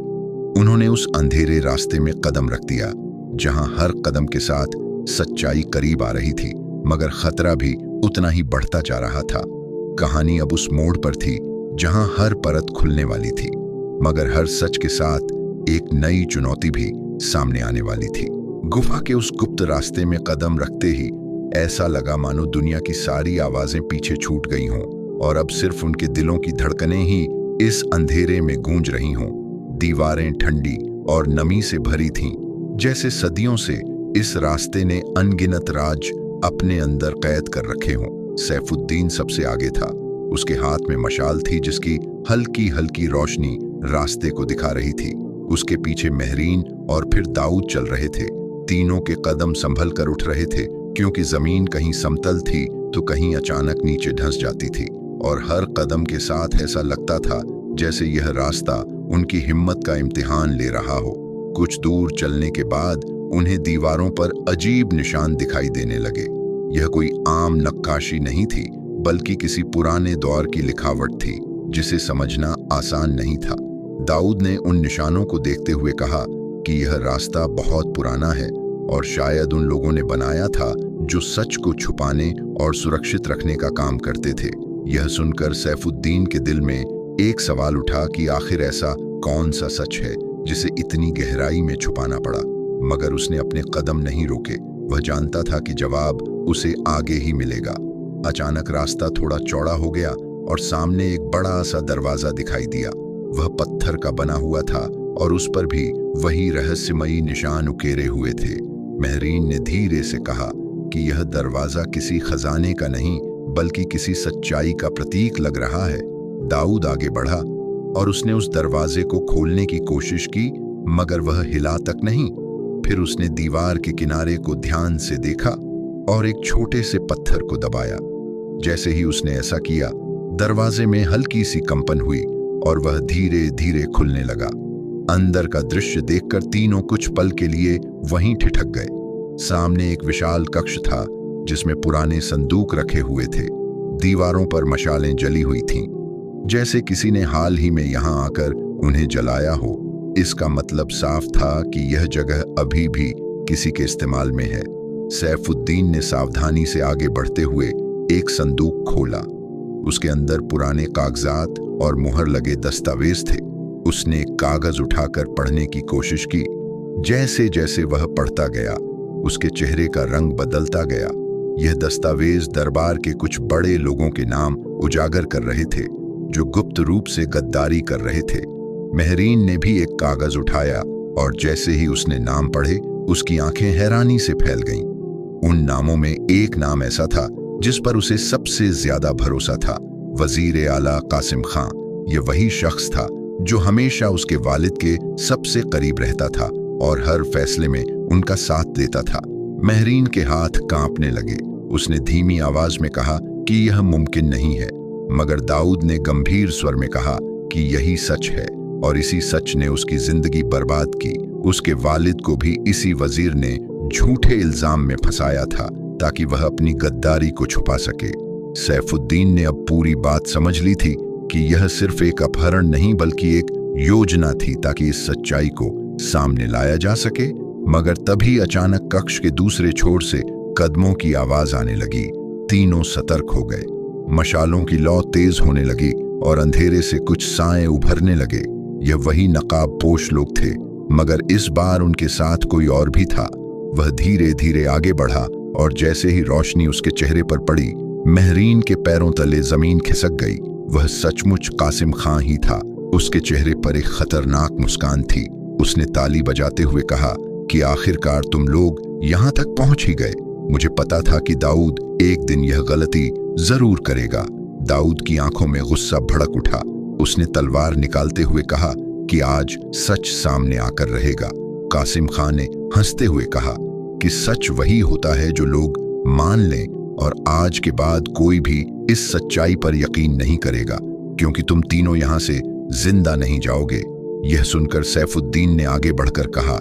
उन्होंने उस अंधेरे रास्ते में कदम रख दिया जहां हर कदम के साथ सच्चाई करीब आ रही थी, मगर खतरा भी उतना ही बढ़ता जा रहा था। कहानी अब उस मोड़ पर थी जहां हर परत खुलने वाली थी, मगर हर सच के साथ एक नई चुनौती भी सामने आने वाली थी। गुफा के उस गुप्त रास्ते में कदम रखते ही ऐसा लगा मानो दुनिया की सारी आवाजें पीछे छूट गई हों और अब सिर्फ उनके दिलों की धड़कनें ही इस अंधेरे में गूंज रही हों। दीवारें ठंडी और नमी से भरी थीं, जैसे सदियों से इस रास्ते ने अनगिनत राज अपने अंदर कैद कर रखे हों। सैफुद्दीन सबसे आगे था। उसके हाथ में मशाल थी जिसकी हल्की हल्की रोशनी रास्ते को दिखा रही थी। उसके पीछे महरीन और फिर दाऊद चल रहे थे। तीनों के कदम संभल कर उठ रहे थे, क्योंकि जमीन कहीं समतल थी तो कहीं अचानक नीचे धंस जाती थी, और हर कदम के साथ ऐसा लगता था जैसे यह रास्ता उनकी हिम्मत का इम्तिहान ले रहा हो। कुछ दूर चलने के बाद उन्हें दीवारों पर अजीब निशान दिखाई देने लगे। यह कोई आम नक्काशी नहीं थी, बल्कि किसी पुराने दौर की लिखावट थी जिसे समझना आसान नहीं था। दाऊद ने उन निशानों को देखते हुए कहा कि यह रास्ता बहुत पुराना है और शायद उन लोगों ने बनाया था जो सच को छुपाने और सुरक्षित रखने का काम करते थे। यह सुनकर सैफुद्दीन के दिल में एक सवाल उठा कि आखिर ऐसा कौन सा सच है जिसे इतनी गहराई में छुपाना पड़ा, मगर उसने अपने कदम नहीं रोके। वह जानता था कि जवाब उसे आगे ही मिलेगा। अचानक रास्ता थोड़ा चौड़ा हो गया और सामने एक बड़ा सा दरवाजा दिखाई दिया। वह पत्थर का बना हुआ था और उस पर भी वही रहस्यमयी निशान उकेरे हुए थे। महरीन ने धीरे से कहा कि यह दरवाजा किसी खजाने का नहीं बल्कि किसी सच्चाई का प्रतीक लग रहा है। दाऊद आगे बढ़ा और उसने उस दरवाजे को खोलने की कोशिश की, मगर वह हिला तक नहीं। फिर उसने दीवार के किनारे को ध्यान से देखा और एक छोटे से पत्थर को दबाया। जैसे ही उसने ऐसा किया, दरवाजे में हल्की सी कंपन हुई और वह धीरे धीरे खुलने लगा। अंदर का दृश्य देखकर तीनों कुछ पल के लिए वहीं ठिठक गए। सामने एक विशाल कक्ष था जिसमें पुराने संदूक रखे हुए थे। दीवारों पर मशालें जली हुई थीं, जैसे किसी ने हाल ही में यहां आकर उन्हें जलाया हो। इसका मतलब साफ था कि यह जगह अभी भी किसी के इस्तेमाल में है। सैफुद्दीन ने सावधानी से आगे बढ़ते हुए एक संदूक खोला। उसके अंदर पुराने कागजात और मुहर लगे दस्तावेज थे। उसने एक कागज उठाकर पढ़ने की कोशिश की। जैसे जैसे वह पढ़ता गया, उसके चेहरे का रंग बदलता गया। यह दस्तावेज दरबार के कुछ बड़े लोगों के नाम उजागर कर रहे थे जो गुप्त रूप से गद्दारी कर रहे थे। महरीन ने भी एक कागज उठाया और जैसे ही उसने नाम पढ़े, उसकी आंखें हैरानी से फैल गईं। उन नामों में एक नाम ऐसा था जिस पर उसे सबसे ज्यादा भरोसा था, वजीर आला कासिम खां। यह वही शख्स था जो हमेशा उसके वालिद के सबसे करीब रहता था और हर फैसले में उनका साथ देता था। महरीन के हाथ कांपने लगे। उसने धीमी आवाज में कहा कि यह मुमकिन नहीं है, मगर दाऊद ने गंभीर स्वर में कहा कि यही सच है, और इसी सच ने उसकी जिंदगी बर्बाद की। उसके वालिद को भी इसी वजीर ने झूठे इल्जाम में फंसाया था ताकि वह अपनी गद्दारी को छुपा सके। सैफुद्दीन ने अब पूरी बात समझ ली थी कि यह सिर्फ एक अपहरण नहीं बल्कि एक योजना थी ताकि इस सच्चाई को सामने लाया जा सके। मगर तभी अचानक कक्ष के दूसरे छोर से कदमों की आवाज आने लगी। तीनों सतर्क हो गए। मशालों की लौ तेज होने लगी और अंधेरे से कुछ साए उभरने लगे। यह वही नकाब पोश लोग थे, मगर इस बार उनके साथ कोई और भी था। वह धीरे धीरे आगे बढ़ा और जैसे ही रोशनी उसके चेहरे पर पड़ी, महरीन के पैरों तले जमीन खिसक गई। वह सचमुच कासिम खां ही था। उसके चेहरे पर एक खतरनाक मुस्कान थी। उसने ताली बजाते हुए कहा कि आखिरकार तुम लोग यहाँ तक पहुंच ही गए। मुझे पता था कि दाऊद एक दिन यह गलती जरूर करेगा। दाऊद की आंखों में गुस्सा भड़क उठा। उसने तलवार निकालते हुए कहा कि आज सच सामने आकर रहेगा। कासिम खां ने हंसते हुए कहा कि सच वही होता है जो लोग मान लें, और आज के बाद कोई भी इस सच्चाई पर यकीन नहीं करेगा, क्योंकि तुम तीनों यहां से जिंदा नहीं जाओगे। यह सुनकर सैफुद्दीन ने आगे बढ़कर कहा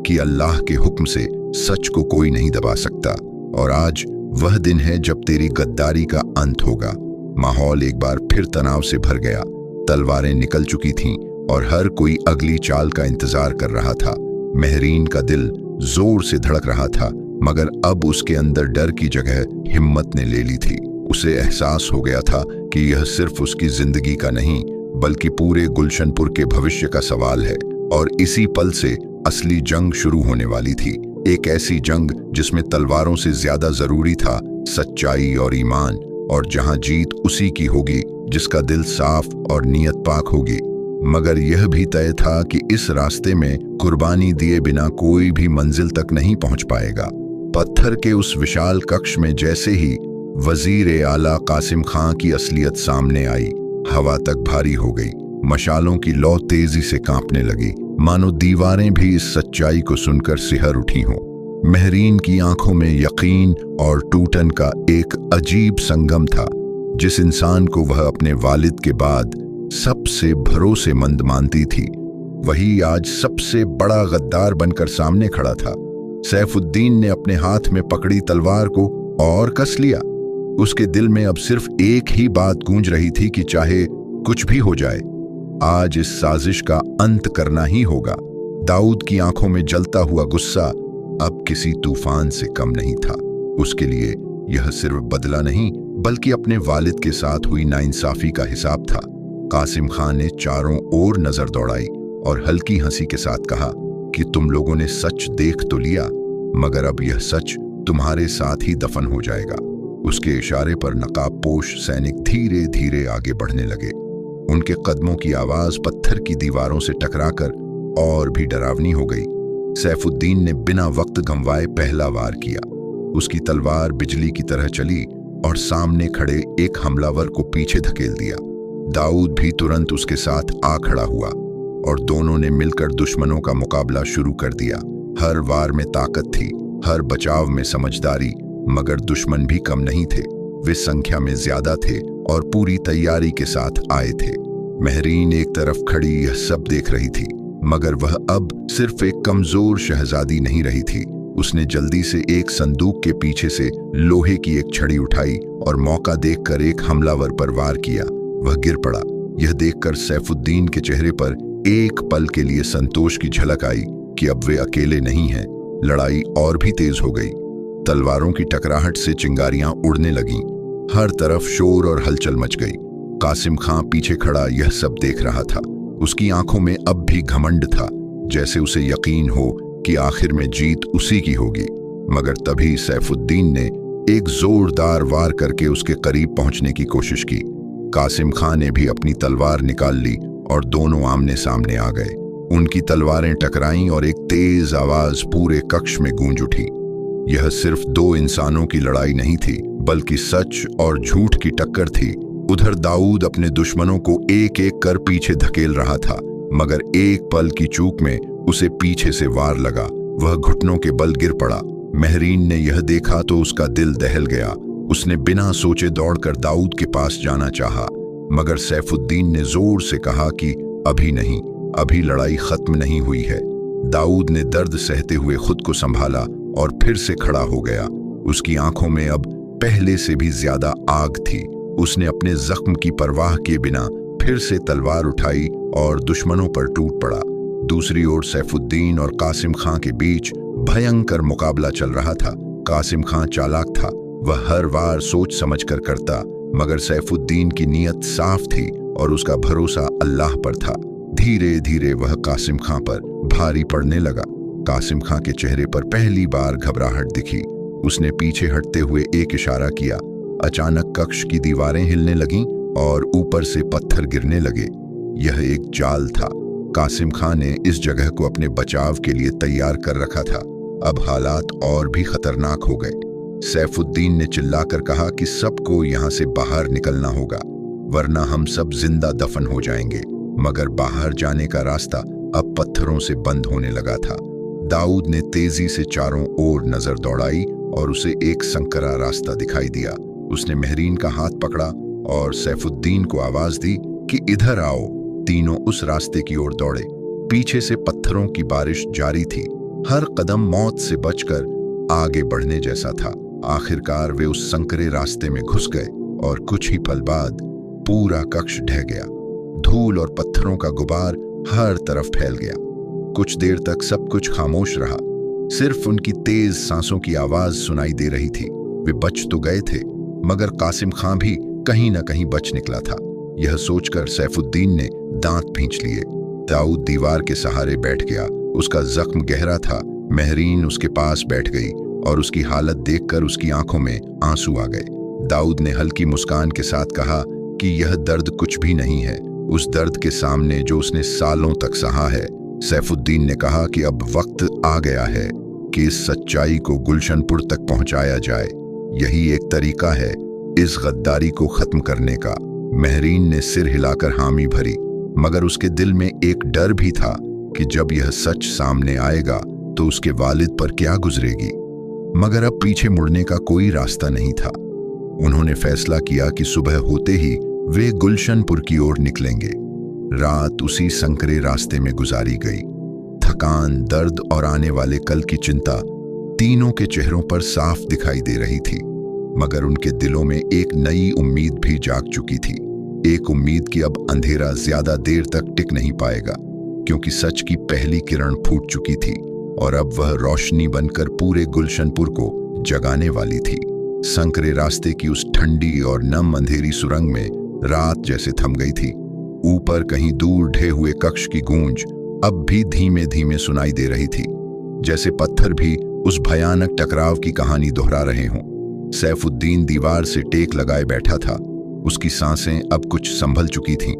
कि अल्लाह के हुक्म से सच को कोई नहीं दबा सकता, और आज वह दिन है जब तेरी गद्दारी का अंत होगा। माहौल एक बार फिर तनाव से भर गया। तलवारें निकल चुकी थीं और हर कोई अगली चाल का इंतजार कर रहा था। महरीन का दिल जोर से धड़क रहा था, मगर अब उसके अंदर डर की जगह हिम्मत ने ले ली थी। उसे एहसास हो गया था कि यह सिर्फ उसकी जिंदगी का नहीं, बल्कि पूरे गुलशनपुर के भविष्य का सवाल है, और इसी पल से असली जंग शुरू होने वाली थी। एक ऐसी जंग जिसमें तलवारों से ज्यादा जरूरी था सच्चाई और ईमान, और जहां जीत उसी की होगी जिसका दिल साफ और नीयत पाक होगी। मगर यह भी तय था कि इस रास्ते में कुर्बानी दिए बिना कोई भी मंजिल तक नहीं पहुंच पाएगा। पत्थर के उस विशाल कक्ष में जैसे ही वजीर आला कासिम खां की असलियत सामने आई, हवा तक भारी हो गई। मशालों की लौ तेजी से कांपने लगी, मानो दीवारें भी इस सच्चाई को सुनकर सिहर उठी हों। महरीन की आंखों में यकीन और टूटन का एक अजीब संगम था। जिस इंसान को वह अपने वालिद के बाद सबसे भरोसेमंद मानती थी, वही आज सबसे बड़ा गद्दार बनकर सामने खड़ा था। सैफुद्दीन ने अपने हाथ में पकड़ी तलवार को और कस लिया। उसके दिल में अब सिर्फ एक ही बात गूंज रही थी कि चाहे कुछ भी हो जाए, आज इस साजिश का अंत करना ही होगा। दाऊद की आंखों में जलता हुआ गुस्सा अब किसी तूफान से कम नहीं था। उसके लिए यह सिर्फ बदला नहीं, बल्कि अपने वालिद के साथ हुई नाइंसाफी का हिसाब था। कासिम खां ने चारों ओर नजर दौड़ाई और हल्की हंसी के साथ कहा कि तुम लोगों ने सच देख तो लिया, मगर अब यह सच तुम्हारे साथ ही दफन हो जाएगा। उसके इशारे पर नकाबपोश सैनिक धीरे धीरे आगे बढ़ने लगे। उनके कदमों की आवाज पत्थर की दीवारों से टकराकर और भी डरावनी हो गई। सैफुद्दीन ने बिना वक्त गंवाए पहला वार किया। उसकी तलवार बिजली की तरह चली और सामने खड़े एक हमलावर को पीछे धकेल दिया। दाऊद भी तुरंत उसके साथ आ खड़ा हुआ और दोनों ने मिलकर दुश्मनों का मुकाबला शुरू कर दिया। हर वार में ताकत थी, हर बचाव में समझदारी, मगर दुश्मन भी कम नहीं थे। वे संख्या में ज्यादा थे और पूरी तैयारी के साथ आए थे। महरीन एक तरफ खड़ी यह सब देख रही थी, मगर वह अब सिर्फ एक कमजोर शहजादी नहीं रही थी। उसने जल्दी से एक संदूक के पीछे से लोहे की एक छड़ी उठाई और मौका देखकर एक हमलावर पर वार किया। वह गिर पड़ा। यह देखकर सैफुद्दीन के चेहरे पर एक पल के लिए संतोष की झलक आई कि अब वे अकेले नहीं हैं। लड़ाई और भी तेज हो गई। तलवारों की टकराहट से चिंगारियां उड़ने लगीं। हर तरफ शोर और हलचल मच गई। कासिम खां पीछे खड़ा यह सब देख रहा था। उसकी आंखों में अब भी घमंड था, जैसे उसे यकीन हो कि आखिर में जीत उसी की होगी। मगर तभी सैफुद्दीन ने एक जोरदार वार करके उसके करीब पहुंचने की कोशिश की। कासिम खां ने भी अपनी तलवार निकाल ली और दोनों आमने सामने आ गए। उनकी तलवारें टकराईं और एक तेज आवाज पूरे कक्ष में गूंज उठी। यह सिर्फ दो इंसानों की लड़ाई नहीं थी, बल्कि सच और झूठ की टक्कर थी। उधर दाऊद अपने दुश्मनों को एक एक कर पीछे धकेल रहा था, मगर एक पल की चूक में उसे पीछे से वार लगा। वह घुटनों के बल गिर पड़ा। महरीन ने यह देखा तो उसका दिल दहल गया। उसने बिना सोचे दौड़कर दाऊद के पास जाना चाहा, मगर सैफुद्दीन ने जोर से कहा कि अभी नहीं, अभी लड़ाई खत्म नहीं हुई है। दाऊद ने दर्द सहते हुए खुद को संभाला और फिर से खड़ा हो गया। उसकी आंखों में अब पहले से भी ज्यादा आग थी। उसने अपने जख्म की परवाह किए बिना फिर से तलवार उठाई और दुश्मनों पर टूट पड़ा। दूसरी ओर सैफुद्दीन और कासिम खां के बीच भयंकर मुकाबला चल रहा था। कासिम खां चालाक था। वह हर वार सोच समझकर करता, मगर सैफुद्दीन की नीयत साफ थी और उसका भरोसा अल्लाह पर था। धीरे धीरे वह कासिम खां पर भारी पड़ने लगा। कासिम खां के चेहरे पर पहली बार घबराहट दिखी। उसने पीछे हटते हुए एक इशारा किया। अचानक कक्ष की दीवारें हिलने लगीं और ऊपर से पत्थर गिरने लगे। यह एक जाल था। कासिम खां ने इस जगह को अपने बचाव के लिए तैयार कर रखा था। अब हालात और भी खतरनाक हो गए। सैफुद्दीन ने चिल्लाकर कहा कि सबको यहां से बाहर निकलना होगा, वरना हम सब जिंदा दफन हो जाएंगे। मगर बाहर जाने का रास्ता अब पत्थरों से बंद होने लगा था। दाऊद ने तेजी से चारों ओर नजर दौड़ाई और उसे एक संकरा रास्ता दिखाई दिया। उसने महरीन का हाथ पकड़ा और सैफुद्दीन को आवाज दी कि इधर आओ। तीनों उस रास्ते की ओर दौड़े। पीछे से पत्थरों की बारिश जारी थी। हर कदम मौत से बचकर आगे बढ़ने जैसा था। आखिरकार वे उस संकरे रास्ते में घुस गए और कुछ ही पल बाद पूरा कक्ष ढह गया। धूल और पत्थरों का गुबार हर तरफ फैल गया। कुछ देर तक सब कुछ खामोश रहा। सिर्फ उनकी तेज सांसों की आवाज सुनाई दे रही थी। वे बच तो गए थे, मगर कासिम खां भी कहीं न कहीं बच निकला था। यह सोचकर सैफुद्दीन ने दांत भींच लिए। दाऊद दीवार के सहारे बैठ गया। उसका जख्म गहरा था। महरीन उसके पास बैठ गई और उसकी हालत देखकर उसकी आंखों में आंसू आ गए। दाऊद ने हल्की मुस्कान के साथ कहा कि यह दर्द कुछ भी नहीं है उस दर्द के सामने जो उसने सालों तक सहा है। सैफुद्दीन ने कहा कि अब वक्त आ गया है कि इस सच्चाई को गुलशनपुर तक पहुंचाया जाए। यही एक तरीका है इस गद्दारी को खत्म करने का। महरीन ने सिर हिलाकर हामी भरी, मगर उसके दिल में एक डर भी था कि जब यह सच सामने आएगा तो उसके वालिद पर क्या गुजरेगी। मगर अब पीछे मुड़ने का कोई रास्ता नहीं था। उन्होंने फैसला किया कि सुबह होते ही वे गुलशनपुर की ओर निकलेंगे। रात उसी संकरे रास्ते में गुजारी गई। थकान, दर्द और आने वाले कल की चिंता तीनों के चेहरों पर साफ दिखाई दे रही थी। मगर उनके दिलों में एक नई उम्मीद भी जाग चुकी थी। एक उम्मीद कि अब अंधेरा ज्यादा देर तक टिक नहीं पाएगा, क्योंकि सच की पहली किरण फूट चुकी थी और अब वह रोशनी बनकर पूरे गुलशनपुर को जगाने वाली थी। संकरे रास्ते की उस ठंडी और नम अंधेरी सुरंग में रात जैसे थम गई थी। ऊपर कहीं दूर ढे हुए कक्ष की गूंज अब भी धीमे धीमे सुनाई दे रही थी, जैसे पत्थर भी उस भयानक टकराव की कहानी दोहरा रहे हों। सैफुद्दीन दीवार से टेक लगाए बैठा था। उसकी सांसें अब कुछ संभल चुकी थीं,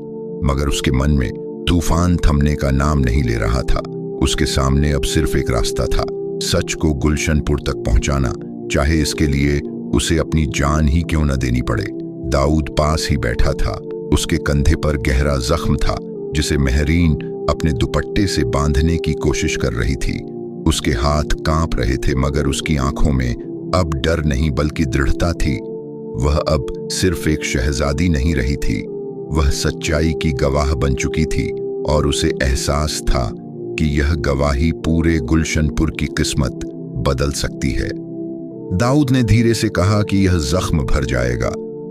मगर उसके मन में तूफान थमने का नाम नहीं ले रहा था। उसके सामने अब सिर्फ एक रास्ता था, सच को गुलशनपुर तक पहुंचाना, चाहे इसके लिए उसे अपनी जान ही क्यों न देनी पड़े। दाऊद पास ही बैठा था। उसके कंधे पर गहरा जख्म था, जिसे महरीन अपने दुपट्टे से बांधने की कोशिश कर रही थी। उसके हाथ कांप रहे थे, मगर उसकी आंखों में अब डर नहीं बल्कि दृढ़ता थी। वह अब सिर्फ एक शहजादी नहीं रही थी, वह सच्चाई की गवाह बन चुकी थी और उसे एहसास था कि यह गवाही पूरे गुलशनपुर की किस्मत बदल सकती है। दाऊद ने धीरे से कहा कि यह जख्म भर जाएगा,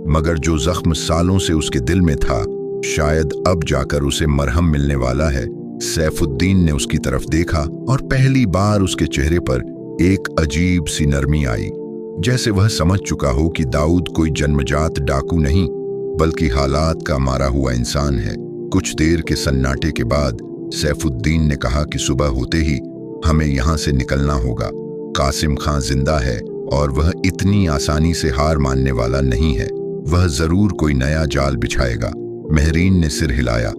मगर जो जख्म सालों से उसके दिल में था, शायद अब जाकर उसे मरहम मिलने वाला है। सैफुद्दीन ने उसकी तरफ देखा और पहली बार उसके चेहरे पर एक अजीब सी नरमी आई, जैसे वह समझ चुका हो कि दाऊद कोई जन्मजात डाकू नहीं, बल्कि हालात का मारा हुआ इंसान है। कुछ देर के सन्नाटे के बाद सैफुद्दीन ने कहा कि सुबह होते ही हमें यहां से निकलना होगा। कासिम खां जिंदा है और वह इतनी आसानी से हार मानने वाला नहीं है। वह जरूर कोई नया जाल बिछाएगा। महरीन ने सिर हिलाया,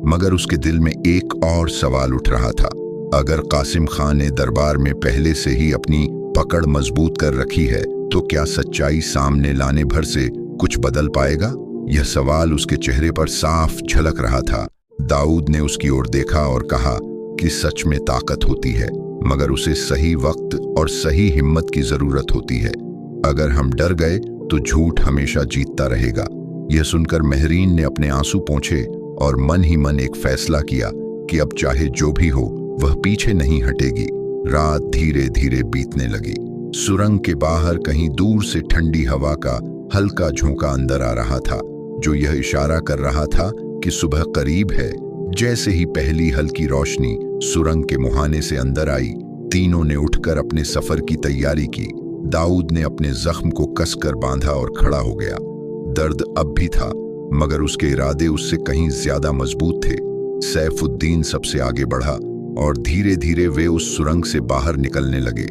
मगर उसके दिल में एक और सवाल उठ रहा था। अगर कासिम खां ने दरबार में पहले से ही अपनी पकड़ मजबूत कर रखी है, तो क्या सच्चाई सामने लाने भर से कुछ बदल पाएगा? यह सवाल उसके चेहरे पर साफ झलक रहा था। दाऊद ने उसकी ओर देखा और कहा कि सच में ताकत होती है, मगर उसे सही वक्त और सही हिम्मत की जरूरत होती है। अगर हम डर गए तो झूठ हमेशा जीतता रहेगा। यह सुनकर महरीन ने अपने आंसू पोंछे और मन ही मन एक फैसला किया कि अब चाहे जो भी हो वह पीछे नहीं हटेगी। रात धीरे धीरे बीतने लगी। सुरंग के बाहर कहीं दूर से ठंडी हवा का हल्का झोंका अंदर आ रहा था, जो यह इशारा कर रहा था कि सुबह करीब है। जैसे ही पहली हल्की रोशनी सुरंग के मुहाने से अंदर आई, तीनों ने उठकर अपने सफर की तैयारी की। दाऊद ने अपने जख्म को कसकर बांधा और खड़ा हो गया। दर्द अब भी था, मगर उसके इरादे उससे कहीं ज्यादा मजबूत थे। सैफुद्दीन सबसे आगे बढ़ा और धीरे धीरे वे उस सुरंग से बाहर निकलने लगे।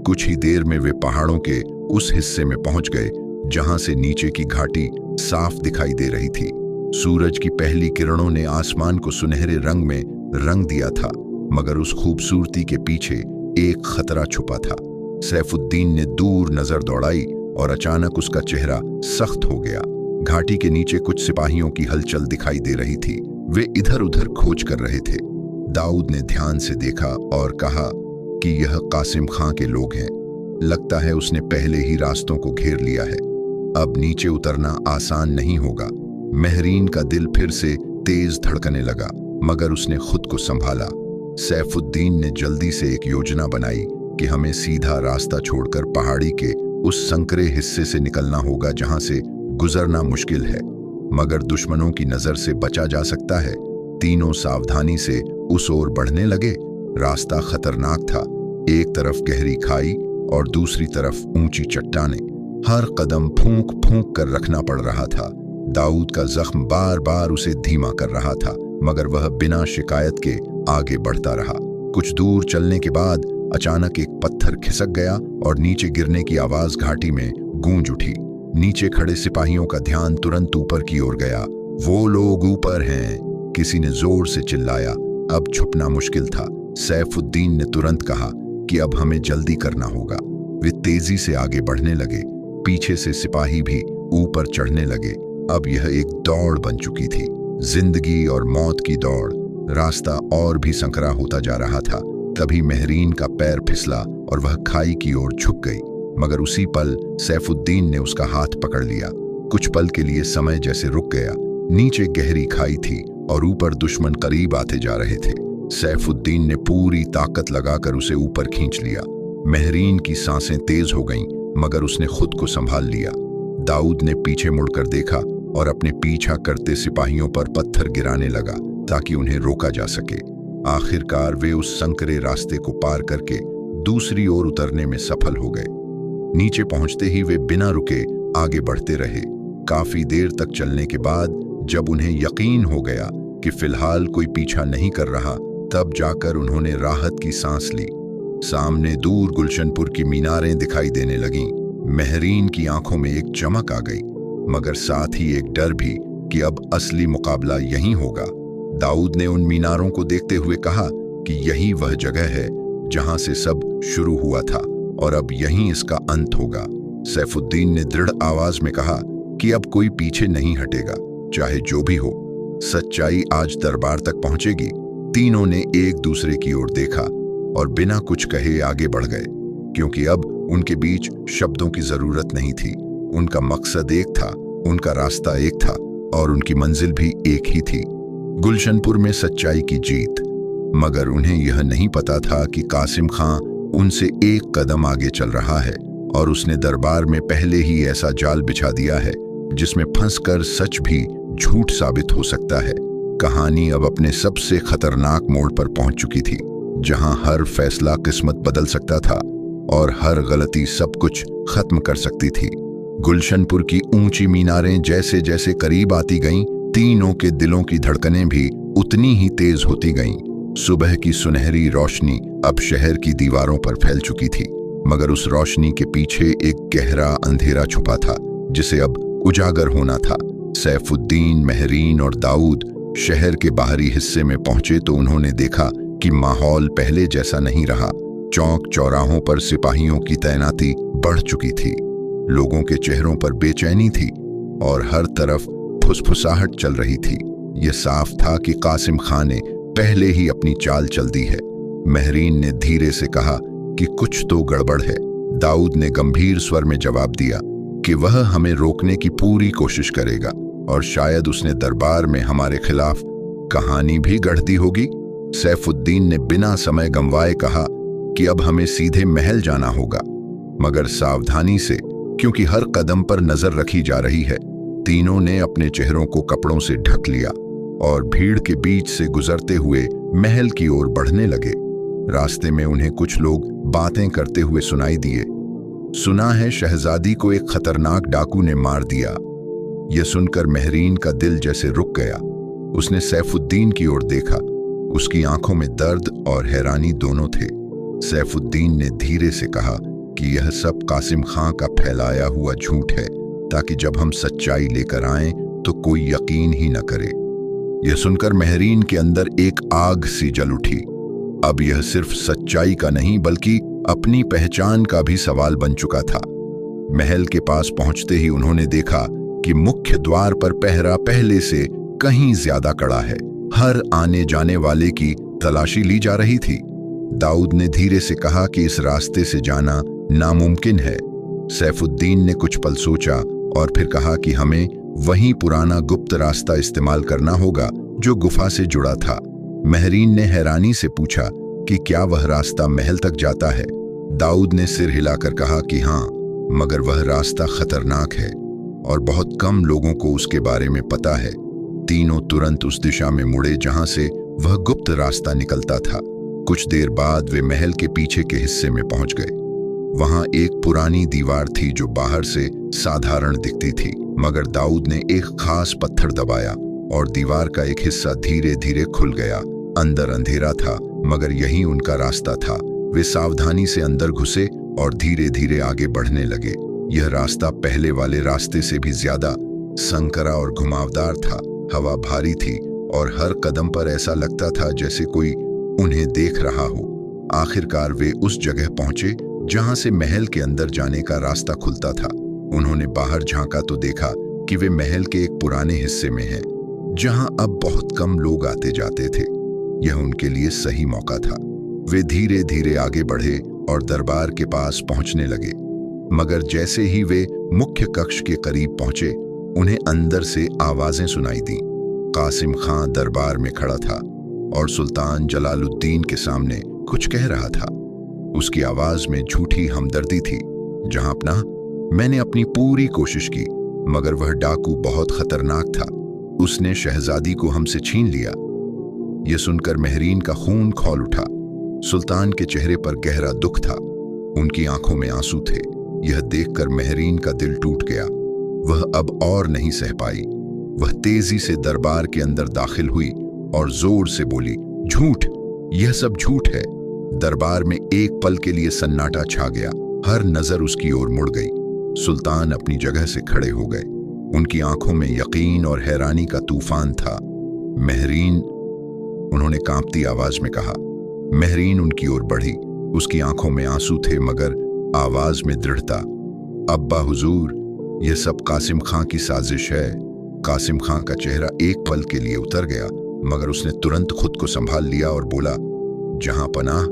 कुछ ही देर में वे पहाड़ों के उस हिस्से में पहुंच गए जहां से नीचे की घाटी साफ दिखाई दे रही थी। सूरज की पहली किरणों ने आसमान को सुनहरे रंग में रंग दिया था, मगर उस खूबसूरती के पीछे एक खतरा छुपा था। सैफुद्दीन ने दूर नजर दौड़ाई और अचानक उसका चेहरा सख्त हो गया। घाटी के नीचे कुछ सिपाहियों की हलचल दिखाई दे रही थी। वे इधर उधर खोज कर रहे थे। दाऊद ने ध्यान से देखा और कहा कि यह कासिम खां के लोग हैं। लगता है उसने पहले ही रास्तों को घेर लिया है। अब नीचे उतरना आसान नहीं होगा। महरीन का दिल फिर से तेज धड़कने लगा, मगर उसने खुद को संभाला। सैफुद्दीन ने जल्दी से एक योजना बनाई कि हमें सीधा रास्ता छोड़कर पहाड़ी के उस संकरे हिस्से से निकलना होगा जहां से गुजरना मुश्किल है, मगर दुश्मनों की नजर से बचा जा सकता है। तीनों सावधानी से उस ओर बढ़ने लगे। रास्ता खतरनाक था। एक तरफ गहरी खाई और दूसरी तरफ ऊंची चट्टानें। हर कदम फूंक फूंक कर रखना पड़ रहा था। दाऊद का जख्म बार बार उसे धीमा कर रहा था, मगर वह बिना शिकायत के आगे बढ़ता रहा। कुछ दूर चलने के बाद अचानक एक पत्थर खिसक गया और नीचे गिरने की आवाज घाटी में गूंज उठी। नीचे खड़े सिपाहियों का ध्यान तुरंत ऊपर की ओर गया। वो लोग ऊपर हैं, किसी ने जोर से चिल्लाया। अब छुपना मुश्किल था। सैफुद्दीन ने तुरंत कहा कि अब हमें जल्दी करना होगा। वे तेजी से आगे बढ़ने लगे। पीछे से सिपाही भी ऊपर चढ़ने लगे। अब यह एक दौड़ बन चुकी थी, जिंदगी और मौत की दौड़। रास्ता और भी संकरा होता जा रहा था। तभी महरीन का पैर फिसला और वह खाई की ओर झुक गई, मगर उसी पल सैफुद्दीन ने उसका हाथ पकड़ लिया। कुछ पल के लिए समय जैसे रुक गया। नीचे गहरी खाई थी और ऊपर दुश्मन करीब आते जा रहे थे। सैफुद्दीन ने पूरी ताकत लगाकर उसे ऊपर खींच लिया। महरीन की सांसें तेज हो गईं, मगर उसने खुद को संभाल लिया। दाऊद ने पीछे मुड़कर देखा और अपने पीछा करते सिपाहियों पर पत्थर गिराने लगा ताकि उन्हें रोका जा सके। आखिरकार वे उस संकरे रास्ते को पार करके दूसरी ओर उतरने में सफल हो गए। नीचे पहुंचते ही वे बिना रुके आगे बढ़ते रहे। काफी देर तक चलने के बाद जब उन्हें यकीन हो गया कि फिलहाल कोई पीछा नहीं कर रहा, तब जाकर उन्होंने राहत की सांस ली। सामने दूर गुलशनपुर की मीनारें दिखाई देने लगीं। महरीन की आंखों में एक चमक आ गई, मगर साथ ही एक डर भी कि अब असली मुकाबला यहीं होगा। दाऊद ने उन मीनारों को देखते हुए कहा कि यही वह जगह है जहां से सब शुरू हुआ था और अब यहीं इसका अंत होगा। सैफुद्दीन ने दृढ़ आवाज में कहा कि अब कोई पीछे नहीं हटेगा, चाहे जो भी हो। सच्चाई आज दरबार तक पहुंचेगी। तीनों ने एक दूसरे की ओर देखा और बिना कुछ कहे आगे बढ़ गए, क्योंकि अब उनके बीच शब्दों की जरूरत नहीं थी। उनका मकसद एक था, उनका रास्ता एक था और उनकी मंजिल भी एक ही थी, गुलशनपुर में सच्चाई की जीत। मगर उन्हें यह नहीं पता था कि कासिम खां उनसे एक कदम आगे चल रहा है और उसने दरबार में पहले ही ऐसा जाल बिछा दिया है जिसमें फंसकर सच भी झूठ साबित हो सकता है। कहानी अब अपने सबसे खतरनाक मोड़ पर पहुंच चुकी थी, जहां हर फैसला किस्मत बदल सकता था और हर गलती सब कुछ खत्म कर सकती थी। गुलशनपुर की ऊंची मीनारें जैसे जैसे करीब आती गईं, तीनों के दिलों की धड़कनें भी उतनी ही तेज होती गईं। सुबह की सुनहरी रोशनी अब शहर की दीवारों पर फैल चुकी थी, मगर उस रोशनी के पीछे एक गहरा अंधेरा छुपा था जिसे अब उजागर होना था। सैफुद्दीन, महरीन और दाऊद शहर के बाहरी हिस्से में पहुंचे तो उन्होंने देखा कि माहौल पहले जैसा नहीं रहा। चौक चौराहों पर सिपाहियों की तैनाती बढ़ चुकी थी। लोगों के चेहरों पर बेचैनी थी और हर तरफ फुसफुसाहट चल रही थी। यह साफ था कि कासिम खां ने पहले ही अपनी चाल चल दी है। महरीन ने धीरे से कहा कि कुछ तो गड़बड़ है। दाऊद ने गंभीर स्वर में जवाब दिया कि वह हमें रोकने की पूरी कोशिश करेगा और शायद उसने दरबार में हमारे खिलाफ कहानी भी गढ़ दी होगी। सैफुद्दीन ने बिना समय गंवाए कहा कि अब हमें सीधे महल जाना होगा, मगर सावधानी से, क्योंकि हर कदम पर नजर रखी जा रही है। तीनों ने अपने चेहरों को कपड़ों से ढक लिया और भीड़ के बीच से गुजरते हुए महल की ओर बढ़ने लगे। रास्ते में उन्हें कुछ लोग बातें करते हुए सुनाई दिए। सुना है शहजादी को एक खतरनाक डाकू ने मार दिया। यह सुनकर महरीन का दिल जैसे रुक गया। उसने सैफुद्दीन की ओर देखा। उसकी आंखों में दर्द और हैरानी दोनों थे। सैफुद्दीन ने धीरे से कहा कि यह सब कासिम खां का फैलाया हुआ झूठ है, ताकि जब हम सच्चाई लेकर आएं तो कोई यकीन ही न करे। यह सुनकर महरीन के अंदर एक आग सी जल उठी। अब यह सिर्फ सच्चाई का नहीं बल्कि अपनी पहचान का भी सवाल बन चुका था। महल के पास पहुंचते ही उन्होंने देखा कि मुख्य द्वार पर पहरा पहले से कहीं ज्यादा कड़ा है। हर आने जाने वाले की तलाशी ली जा रही थी। दाऊद ने धीरे से कहा कि इस रास्ते से जाना नामुमकिन है। सैफुद्दीन ने कुछ पल सोचा और फिर कहा कि हमें वही पुराना गुप्त रास्ता इस्तेमाल करना होगा जो गुफा से जुड़ा था। महरीन ने हैरानी से पूछा कि क्या वह रास्ता महल तक जाता है? दाऊद ने सिर हिलाकर कहा कि हाँ, मगर वह रास्ता खतरनाक है और बहुत कम लोगों को उसके बारे में पता है। तीनों तुरंत उस दिशा में मुड़े जहां से वह गुप्त रास्ता निकलता था। कुछ देर बाद वे महल के पीछे के हिस्से में पहुंच गए। वहां एक पुरानी दीवार थी जो बाहर से साधारण दिखती थी, मगर दाऊद ने एक खास पत्थर दबाया और दीवार का एक हिस्सा धीरे धीरे खुल गया। अंदर अंधेरा था, मगर यही उनका रास्ता था। वे सावधानी से अंदर घुसे और धीरे धीरे आगे बढ़ने लगे। यह रास्ता पहले वाले रास्ते से भी ज्यादा संकरा और घुमावदार था। हवा भारी थी और हर कदम पर ऐसा लगता था जैसे कोई उन्हें देख रहा हो। आखिरकार वे उस जगह पहुंचे जहां से महल के अंदर जाने का रास्ता खुलता था। उन्होंने बाहर झांका तो देखा कि वे महल के एक पुराने हिस्से में हैं, जहां अब बहुत कम लोग आते जाते थे। यह उनके लिए सही मौका था। वे धीरे धीरे आगे बढ़े और दरबार के पास पहुंचने लगे, मगर जैसे ही वे मुख्य कक्ष के करीब पहुंचे, उन्हें अंदर से आवाजें सुनाई दी। कासिम खां दरबार में खड़ा था और सुल्तान जलालुद्दीन के सामने कुछ कह रहा था। उसकी आवाज में झूठी हमदर्दी थी। जहां अपना, मैंने अपनी पूरी कोशिश की, मगर वह डाकू बहुत खतरनाक था। उसने शहजादी को हमसे छीन लिया। यह सुनकर महरीन का खून खौल उठा। सुल्तान के चेहरे पर गहरा दुख था। उनकी आंखों में आंसू थे। यह देखकर महरीन का दिल टूट गया। वह अब और नहीं सह पाई। वह तेजी से दरबार के अंदर दाखिल हुई और जोर से बोली, झूठ, यह सब झूठ है। दरबार में एक पल के लिए सन्नाटा छा गया। हर नजर उसकी ओर मुड़ गई। सुल्तान अपनी जगह से खड़े हो गए। उनकी आंखों में यकीन और हैरानी का तूफान था। महरीन, उन्होंने कांपती आवाज में कहा। महरीन उनकी ओर बढ़ी। उसकी आंखों में आंसू थे, मगर आवाज में दृढ़ता। अब्बा हुजूर, यह सब कासिम खां की साजिश है। कासिम खां का चेहरा एक पल के लिए उतर गया, मगर उसने तुरंत खुद को संभाल लिया और बोला, जहां पनाह,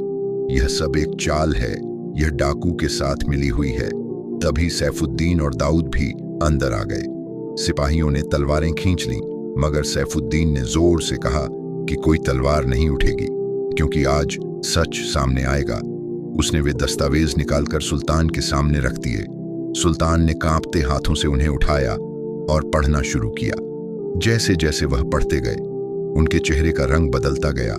यह सब एक चाल है। यह डाकू के साथ मिली हुई है। तभी सैफुद्दीन और दाऊद भी अंदर आ गए। सिपाहियों ने तलवारें खींच लीं, मगर सैफुद्दीन ने जोर से कहा कि कोई तलवार नहीं उठेगी, क्योंकि आज सच सामने आएगा। उसने वे दस्तावेज निकालकर सुल्तान के सामने रख दिए। सुल्तान ने कांपते हाथों से उन्हें उठाया और पढ़ना शुरू किया। जैसे जैसे वह पढ़ते गए, उनके चेहरे का रंग बदलता गया।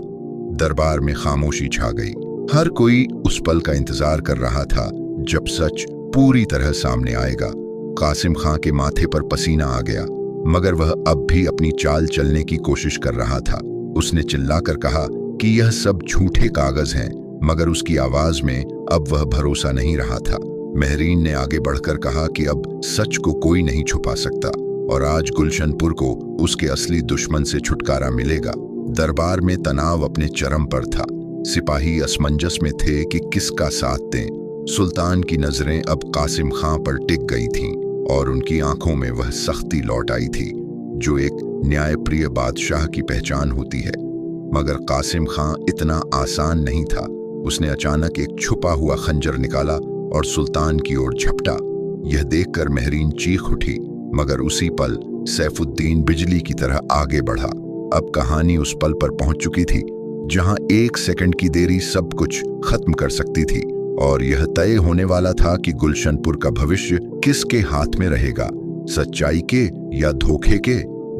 दरबार में खामोशी छा गई। हर कोई उस पल का इंतजार कर रहा था जब सच पूरी तरह सामने आएगा। कासिम खां के माथे पर पसीना आ गया, मगर वह अब भी अपनी चाल चलने की कोशिश कर रहा था। उसने चिल्लाकर कहा कि यह सब झूठे कागज हैं, मगर उसकी आवाज में अब वह भरोसा नहीं रहा था। महरीन ने आगे बढ़कर कहा कि अब सच को कोई नहीं छुपा सकता और आज गुलशनपुर को उसके असली दुश्मन से छुटकारा मिलेगा। दरबार में तनाव अपने चरम पर था। सिपाही असमंजस में थे कि किसका साथ दें। सुल्तान की नजरें अब कासिम खां पर टिक गई थीं और उनकी आंखों में वह सख्ती लौट आई थी जो एक न्यायप्रिय बादशाह की पहचान होती है। मगर कासिम खां इतना आसान नहीं था। उसने अचानक एक छुपा हुआ खंजर निकाला और सुल्तान की ओर झपटा। यह देखकर महरीन चीख उठी, मगर उसी पल सैफुद्दीन बिजली की तरह आगे बढ़ा। अब कहानी उस पल पर पहुंच चुकी थी जहां एक सेकंड की देरी सब कुछ खत्म कर सकती थी, और यह तय होने वाला था कि गुलशनपुर का भविष्य किसके हाथ में रहेगा, सच्चाई के या धोखे के।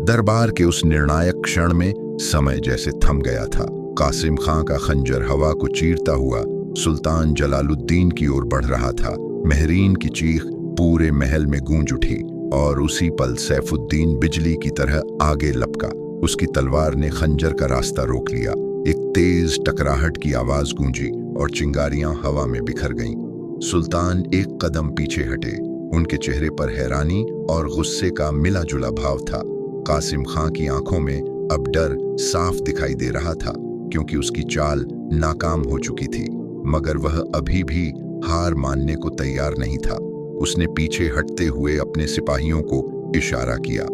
दरबार के उस निर्णायक क्षण में समय जैसे थम गया था। कासिम खां का खंजर हवा को चीरता हुआ सुल्तान जलालुद्दीन की ओर बढ़ रहा था। महरीन की चीख पूरे महल में गूंज उठी। और उसी पल सैफुद्दीन बिजली की तरह आगे लपका। उसकी तलवार ने खंजर का रास्ता रोक लिया। एक तेज टकराहट की आवाज गूंजी और चिंगारियां हवा में बिखर गईं। सुल्तान एक कदम पीछे हटे। उनके चेहरे पर हैरानी और गुस्से का मिला जुला भाव था। कासिम खां की आंखों में अब डर साफ दिखाई दे रहा था, क्योंकि उसकी चाल नाकाम हो चुकी थी, मगर वह अभी भी हार मानने को तैयार नहीं था। उसने पीछे हटते हुए अपने सिपाहियों को इशारा किया।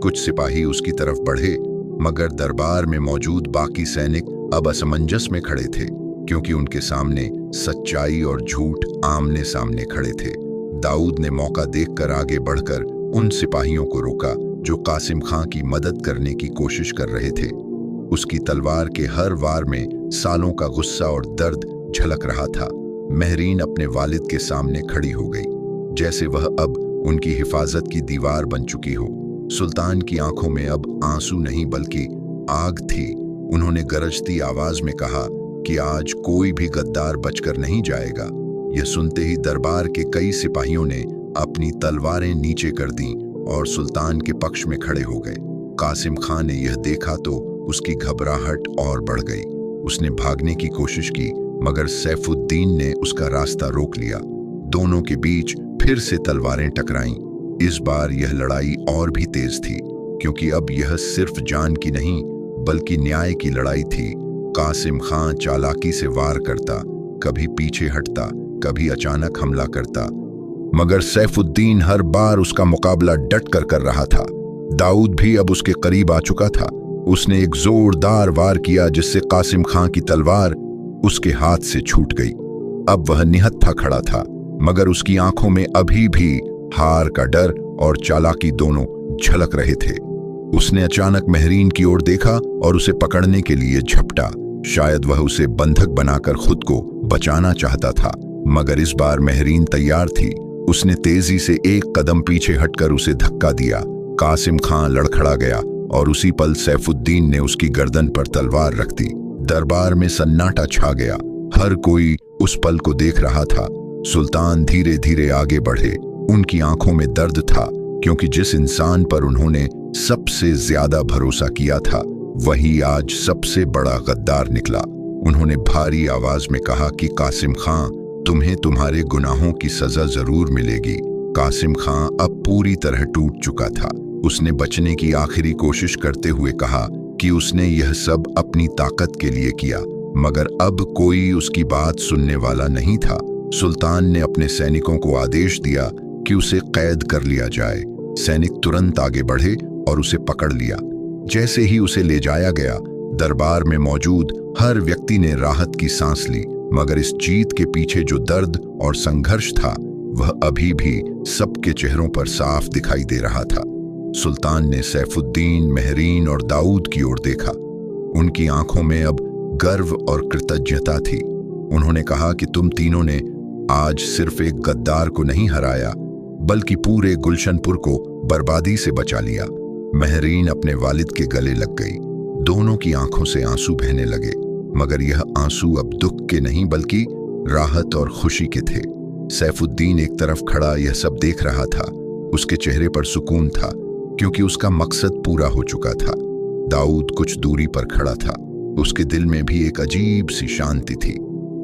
कुछ सिपाही उसकी तरफ बढ़े, मगर दरबार में मौजूद बाकी सैनिक अब असमंजस में खड़े थे, क्योंकि उनके सामने सच्चाई और झूठ आमने सामने खड़े थे। दाऊद ने मौका देखकर आगे बढ़कर उन सिपाहियों को रोका जो कासिम खां की मदद करने की कोशिश कर रहे थे। उसकी तलवार के हर वार में सालों का गुस्सा और दर्द झलक रहा था। महरीन अपने वालिद के सामने खड़ी हो गई, जैसे वह अब उनकी हिफाजत की दीवार बन चुकी हो। सुल्तान की आंखों में अब आंसू नहीं बल्कि आग थी। उन्होंने गरजती आवाज में कहा कि आज कोई भी गद्दार बचकर नहीं जाएगा। यह सुनते ही दरबार के कई सिपाहियों ने अपनी तलवारें नीचे कर दीं और सुल्तान के पक्ष में खड़े हो गए। कासिम खां ने यह देखा तो उसकी घबराहट और बढ़ गई। उसने भागने की कोशिश की, मगर सैफुद्दीन ने उसका रास्ता रोक लिया। दोनों के बीच फिर से तलवारें टकराईं। इस बार यह लड़ाई और भी तेज थी, क्योंकि अब यह सिर्फ जान की नहीं बल्कि न्याय की लड़ाई थी। कासिम खां चालाकी से वार करता, कभी पीछे हटता, कभी अचानक हमला करता, मगर सैफुद्दीन हर बार उसका मुकाबला डट कर रहा था। दाऊद भी अब उसके करीब आ चुका था। उसने एक जोरदार वार किया, जिससे कासिम खां की तलवार उसके हाथ से छूट गई। अब वह निहत्था खड़ा था, मगर उसकी आंखों में अभी भी हार का डर और चालाकी दोनों झलक रहे थे। उसने अचानक महरीन की ओर देखा और उसे पकड़ने के लिए झपटा। शायद वह उसे बंधक बनाकर खुद को बचाना चाहता था, मगर इस बार महरीन तैयार थी। उसने तेजी से एक कदम पीछे हटकर उसे धक्का दिया। कासिम खां लड़खड़ा गया और उसी पल सैफुद्दीन ने उसकी गर्दन पर तलवार रख दी। दरबार में सन्नाटा छा गया। हर कोई उस पल को देख रहा था। सुल्तान धीरे धीरे आगे बढ़े। उनकी आंखों में दर्द था, क्योंकि जिस इंसान पर उन्होंने सबसे ज्यादा भरोसा किया था, वही आज सबसे बड़ा गद्दार निकला। उन्होंने भारी आवाज में कहा कि कासिम खां, तुम्हें तुम्हारे गुनाहों की सजा जरूर मिलेगी। कासिम खां अब पूरी तरह टूट चुका था। उसने बचने की आखिरी कोशिश करते हुए कहा कि उसने यह सब अपनी ताकत के लिए किया, मगर अब कोई उसकी बात सुनने वाला नहीं था। सुल्तान ने अपने सैनिकों को आदेश दिया कि उसे कैद कर लिया जाए। सैनिक तुरंत आगे बढ़े और उसे पकड़ लिया। जैसे ही उसे ले जाया गया, दरबार में मौजूद हर व्यक्ति ने राहत की सांस ली, मगर इस जीत के पीछे जो दर्द और संघर्ष था, वह अभी भी सबके चेहरों पर साफ दिखाई दे रहा था। सुल्तान ने सैफुद्दीन, महरीन और दाऊद की ओर देखा। उनकी आंखों में अब गर्व और कृतज्ञता थी। उन्होंने कहा कि तुम तीनों ने आज सिर्फ एक गद्दार को नहीं हराया, बल्कि पूरे गुलशनपुर को बर्बादी से बचा लिया। महरीन अपने वालिद के गले लग गई। दोनों की आंखों से आंसू बहने लगे, मगर यह आंसू अब दुख के नहीं बल्कि राहत और खुशी के थे। सैफुद्दीन एक तरफ खड़ा यह सब देख रहा था। उसके चेहरे पर सुकून था, क्योंकि उसका मकसद पूरा हो चुका था। दाऊद कुछ दूरी पर खड़ा था। उसके दिल में भी एक अजीब सी शांति थी।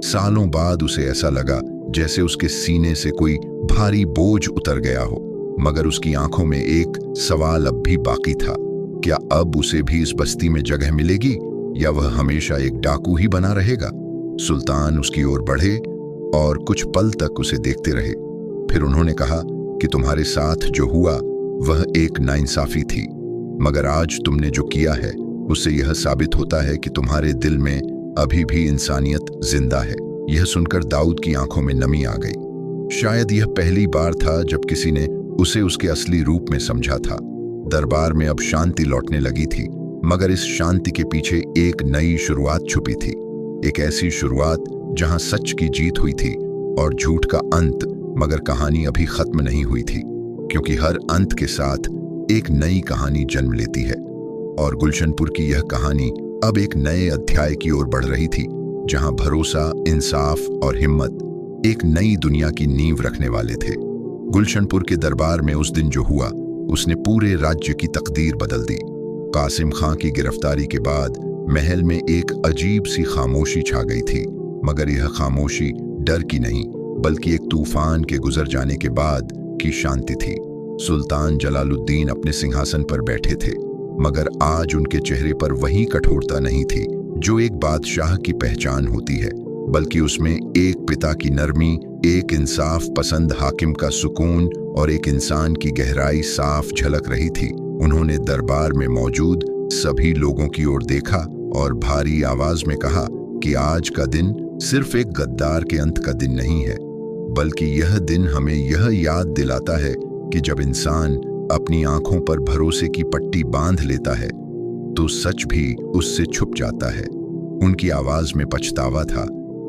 सालों बाद उसे ऐसा लगा जैसे उसके सीने से कोई भारी बोझ उतर गया हो, मगर उसकी आंखों में एक सवाल अब भी बाकी था। क्या अब उसे भी इस बस्ती में जगह मिलेगी, या वह हमेशा एक डाकू ही बना रहेगा? सुल्तान उसकी ओर बढ़े और कुछ पल तक उसे देखते रहे। फिर उन्होंने कहा कि तुम्हारे साथ जो हुआ वह एक नाइंसाफी थी, मगर आज तुमने जो किया है उससे यह साबित होता है कि तुम्हारे दिल में अभी भी इंसानियत जिंदा है। यह सुनकर दाऊद की आंखों में नमी आ गई। शायद यह पहली बार था जब किसी ने उसे उसके असली रूप में समझा था। दरबार में अब शांति लौटने लगी थी, मगर इस शांति के पीछे एक नई शुरुआत छुपी थी। एक ऐसी शुरुआत जहां सच की जीत हुई थी और झूठ का अंत, मगर कहानी अभी खत्म नहीं हुई थी, क्योंकि हर अंत के साथ एक नई कहानी जन्म लेती है। और गुलशनपुर की यह कहानी अब एक नए अध्याय की ओर बढ़ रही थी, जहां भरोसा, इंसाफ और हिम्मत एक नई दुनिया की नींव रखने वाले थे। गुलशनपुर के दरबार में उस दिन जो हुआ उसने पूरे राज्य की तकदीर बदल दी। कासिम खां की गिरफ्तारी के बाद महल में एक अजीब सी खामोशी छा गई थी, मगर यह खामोशी डर की नहीं बल्कि एक तूफान के गुजर जाने के बाद की शांति थी। सुल्तान जलालुद्दीन अपने सिंहासन पर बैठे थे, मगर आज उनके चेहरे पर वही कठोरता नहीं थी जो एक बादशाह की पहचान होती है, बल्कि उसमें एक पिता की नरमी, एक इंसाफ पसंद हाकिम का सुकून और एक इंसान की गहराई साफ झलक रही थी। उन्होंने दरबार में मौजूद सभी लोगों की ओर देखा और भारी आवाज में कहा कि आज का दिन सिर्फ एक गद्दार के अंत का दिन नहीं है, बल्कि यह दिन हमें यह याद दिलाता है कि जब इंसान अपनी आंखों पर भरोसे की पट्टी बांध लेता है तो सच भी उससे छुप जाता है। उनकी आवाज में पछतावा था,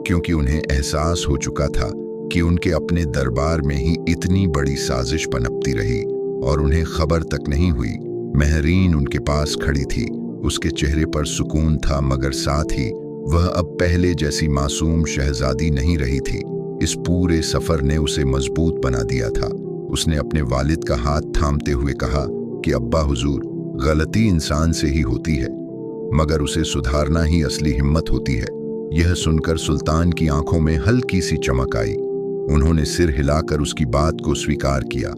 क्योंकि उन्हें एहसास हो चुका था कि उनके अपने दरबार में ही इतनी बड़ी साजिश पनपती रही और उन्हें खबर तक नहीं हुई। महरीन उनके पास खड़ी थी, उसके चेहरे पर सुकून था, मगर साथ ही वह अब पहले जैसी मासूम शहजादी नहीं रही थी। इस पूरे सफर ने उसे मजबूत बना दिया था। उसने अपने वालिद का हाथ थामते हुए कहा कि अब्बा हुजूर, गलती इंसान से ही होती है, मगर उसे सुधारना ही असली हिम्मत होती है। यह सुनकर सुल्तान की आंखों में हल्की सी चमक आई। उन्होंने सिर हिलाकर उसकी बात को स्वीकार किया।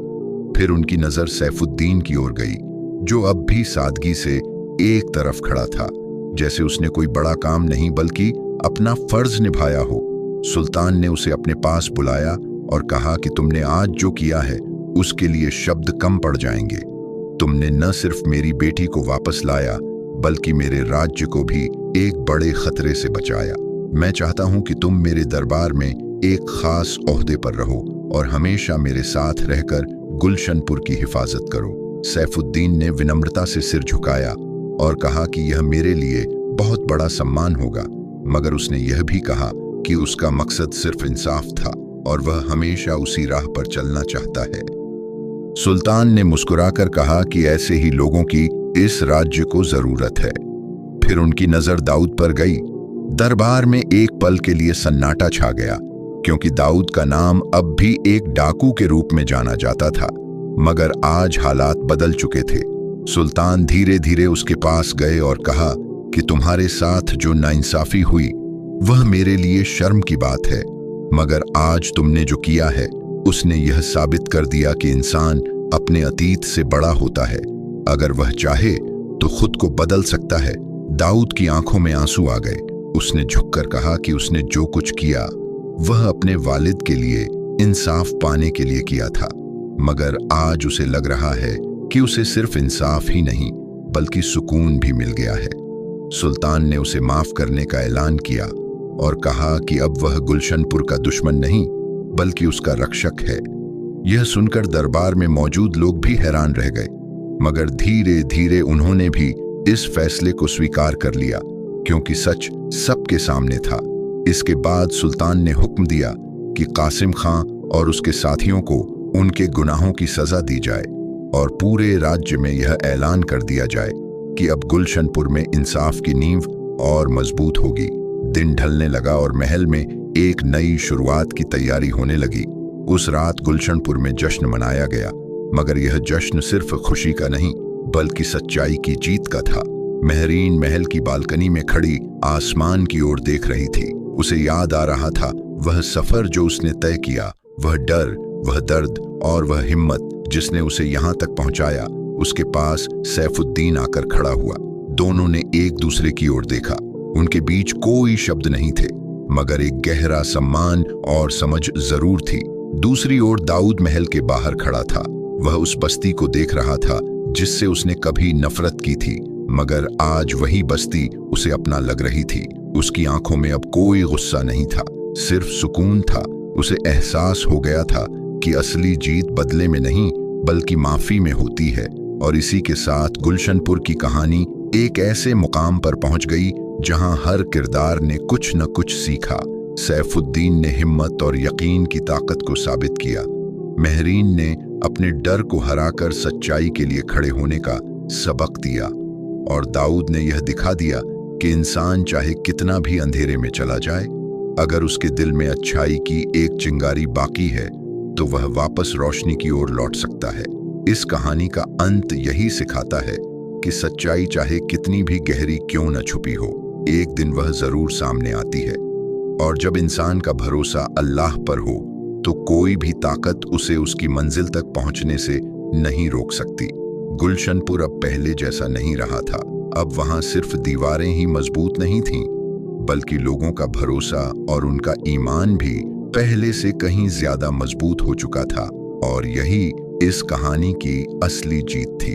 फिर उनकी नजर सैफुद्दीन की ओर गई, जो अब भी सादगी से एक तरफ खड़ा था, जैसे उसने कोई बड़ा काम नहीं बल्कि अपना फर्ज निभाया हो। सुल्तान ने उसे अपने पास बुलाया और कहा कि तुमने आज जो किया है उसके लिए शब्द कम पड़ जाएंगे। तुमने न सिर्फ मेरी बेटी को वापस लाया बल्कि मेरे राज्य को भी एक बड़े खतरे से बचाया। मैं चाहता हूं कि तुम मेरे दरबार में एक खास ओहदे पर रहो और हमेशा मेरे साथ रहकर गुलशनपुर की हिफाजत करो। सैफुद्दीन ने विनम्रता से सिर झुकाया और कहा कि यह मेरे लिए बहुत बड़ा सम्मान होगा, मगर उसने यह भी कहा कि उसका मकसद सिर्फ इंसाफ था और वह हमेशा उसी राह पर चलना चाहता है। सुल्तान ने मुस्कुराकर कहा कि ऐसे ही लोगों की इस राज्य को जरूरत है। फिर उनकी नजर दाऊद पर गई। दरबार में एक पल के लिए सन्नाटा छा गया, क्योंकि दाऊद का नाम अब भी एक डाकू के रूप में जाना जाता था, मगर आज हालात बदल चुके थे। सुल्तान धीरे धीरे उसके पास गए और कहा कि तुम्हारे साथ जो नाइंसाफी हुई वह मेरे लिए शर्म की बात है, मगर आज तुमने जो किया है उसने यह साबित कर दिया कि इंसान अपने अतीत से बड़ा होता है। अगर वह चाहे तो खुद को बदल सकता है। दाऊद की आंखों में आंसू आ गए। उसने झुककर कहा कि उसने जो कुछ किया वह अपने वालिद के लिए इंसाफ पाने के लिए किया था, मगर आज उसे लग रहा है कि उसे सिर्फ इंसाफ ही नहीं बल्कि सुकून भी मिल गया है। सुल्तान ने उसे माफ करने का ऐलान किया और कहा कि अब वह गुलशनपुर का दुश्मन नहीं बल्कि उसका रक्षक है। यह सुनकर दरबार में मौजूद लोग भी हैरान रह गए, मगर धीरे धीरे उन्होंने भी इस फैसले को स्वीकार कर लिया, क्योंकि सच सबके सामने था। इसके बाद सुल्तान ने हुक्म दिया कि कासिम खां और उसके साथियों को उनके गुनाहों की सजा दी जाए और पूरे राज्य में यह ऐलान कर दिया जाए कि अब गुलशनपुर में इंसाफ की नींव और मजबूत होगी। दिन ढलने लगा और महल में एक नई शुरुआत की तैयारी होने लगी। उस रात गुलशनपुर में जश्न मनाया गया, मगर यह जश्न सिर्फ खुशी का नहीं बल्कि सच्चाई की जीत का था। महरीन महल की बालकनी में खड़ी आसमान की ओर देख रही थी। उसे याद आ रहा था वह सफर जो उसने तय किया, वह डर, वह दर्द और वह हिम्मत जिसने उसे यहाँ तक पहुँचाया। उसके पास सैफुद्दीन आकर खड़ा हुआ। दोनों ने एक दूसरे की ओर देखा। उनके बीच कोई शब्द नहीं थे, मगर एक गहरा सम्मान और समझ जरूर थी। दूसरी ओर दाऊद महल के बाहर खड़ा था। वह उस बस्ती को देख रहा था जिससे उसने कभी नफरत की थी, मगर आज वही बस्ती उसे अपना लग रही थी। उसकी आंखों में अब कोई गुस्सा नहीं था, सिर्फ सुकून था। उसे एहसास हो गया था कि असली जीत बदले में नहीं बल्कि माफी में होती है। और इसी के साथ गुलशनपुर की कहानी एक ऐसे मुकाम पर पहुंच गई जहां हर किरदार ने कुछ न कुछ सीखा। सैफुद्दीन ने हिम्मत और यकीन की ताकत को साबित किया। महरीन ने अपने डर को हराकर सच्चाई के लिए खड़े होने का सबक दिया, और दाऊद ने यह दिखा दिया कि इंसान चाहे कितना भी अंधेरे में चला जाए, अगर उसके दिल में अच्छाई की एक चिंगारी बाकी है तो वह वापस रोशनी की ओर लौट सकता है। इस कहानी का अंत यही सिखाता है कि सच्चाई चाहे कितनी भी गहरी क्यों न छुपी हो, एक दिन वह जरूर सामने आती है। और जब इंसान का भरोसा अल्लाह पर हो तो कोई भी ताकत उसे उसकी मंजिल तक पहुंचने से नहीं रोक सकती। गुलशनपुर अब पहले जैसा नहीं रहा था। अब वहां सिर्फ दीवारें ही मजबूत नहीं थीं, बल्कि लोगों का भरोसा और उनका ईमान भी पहले से कहीं ज्यादा मजबूत हो चुका था। और यही इस कहानी की असली जीत थी।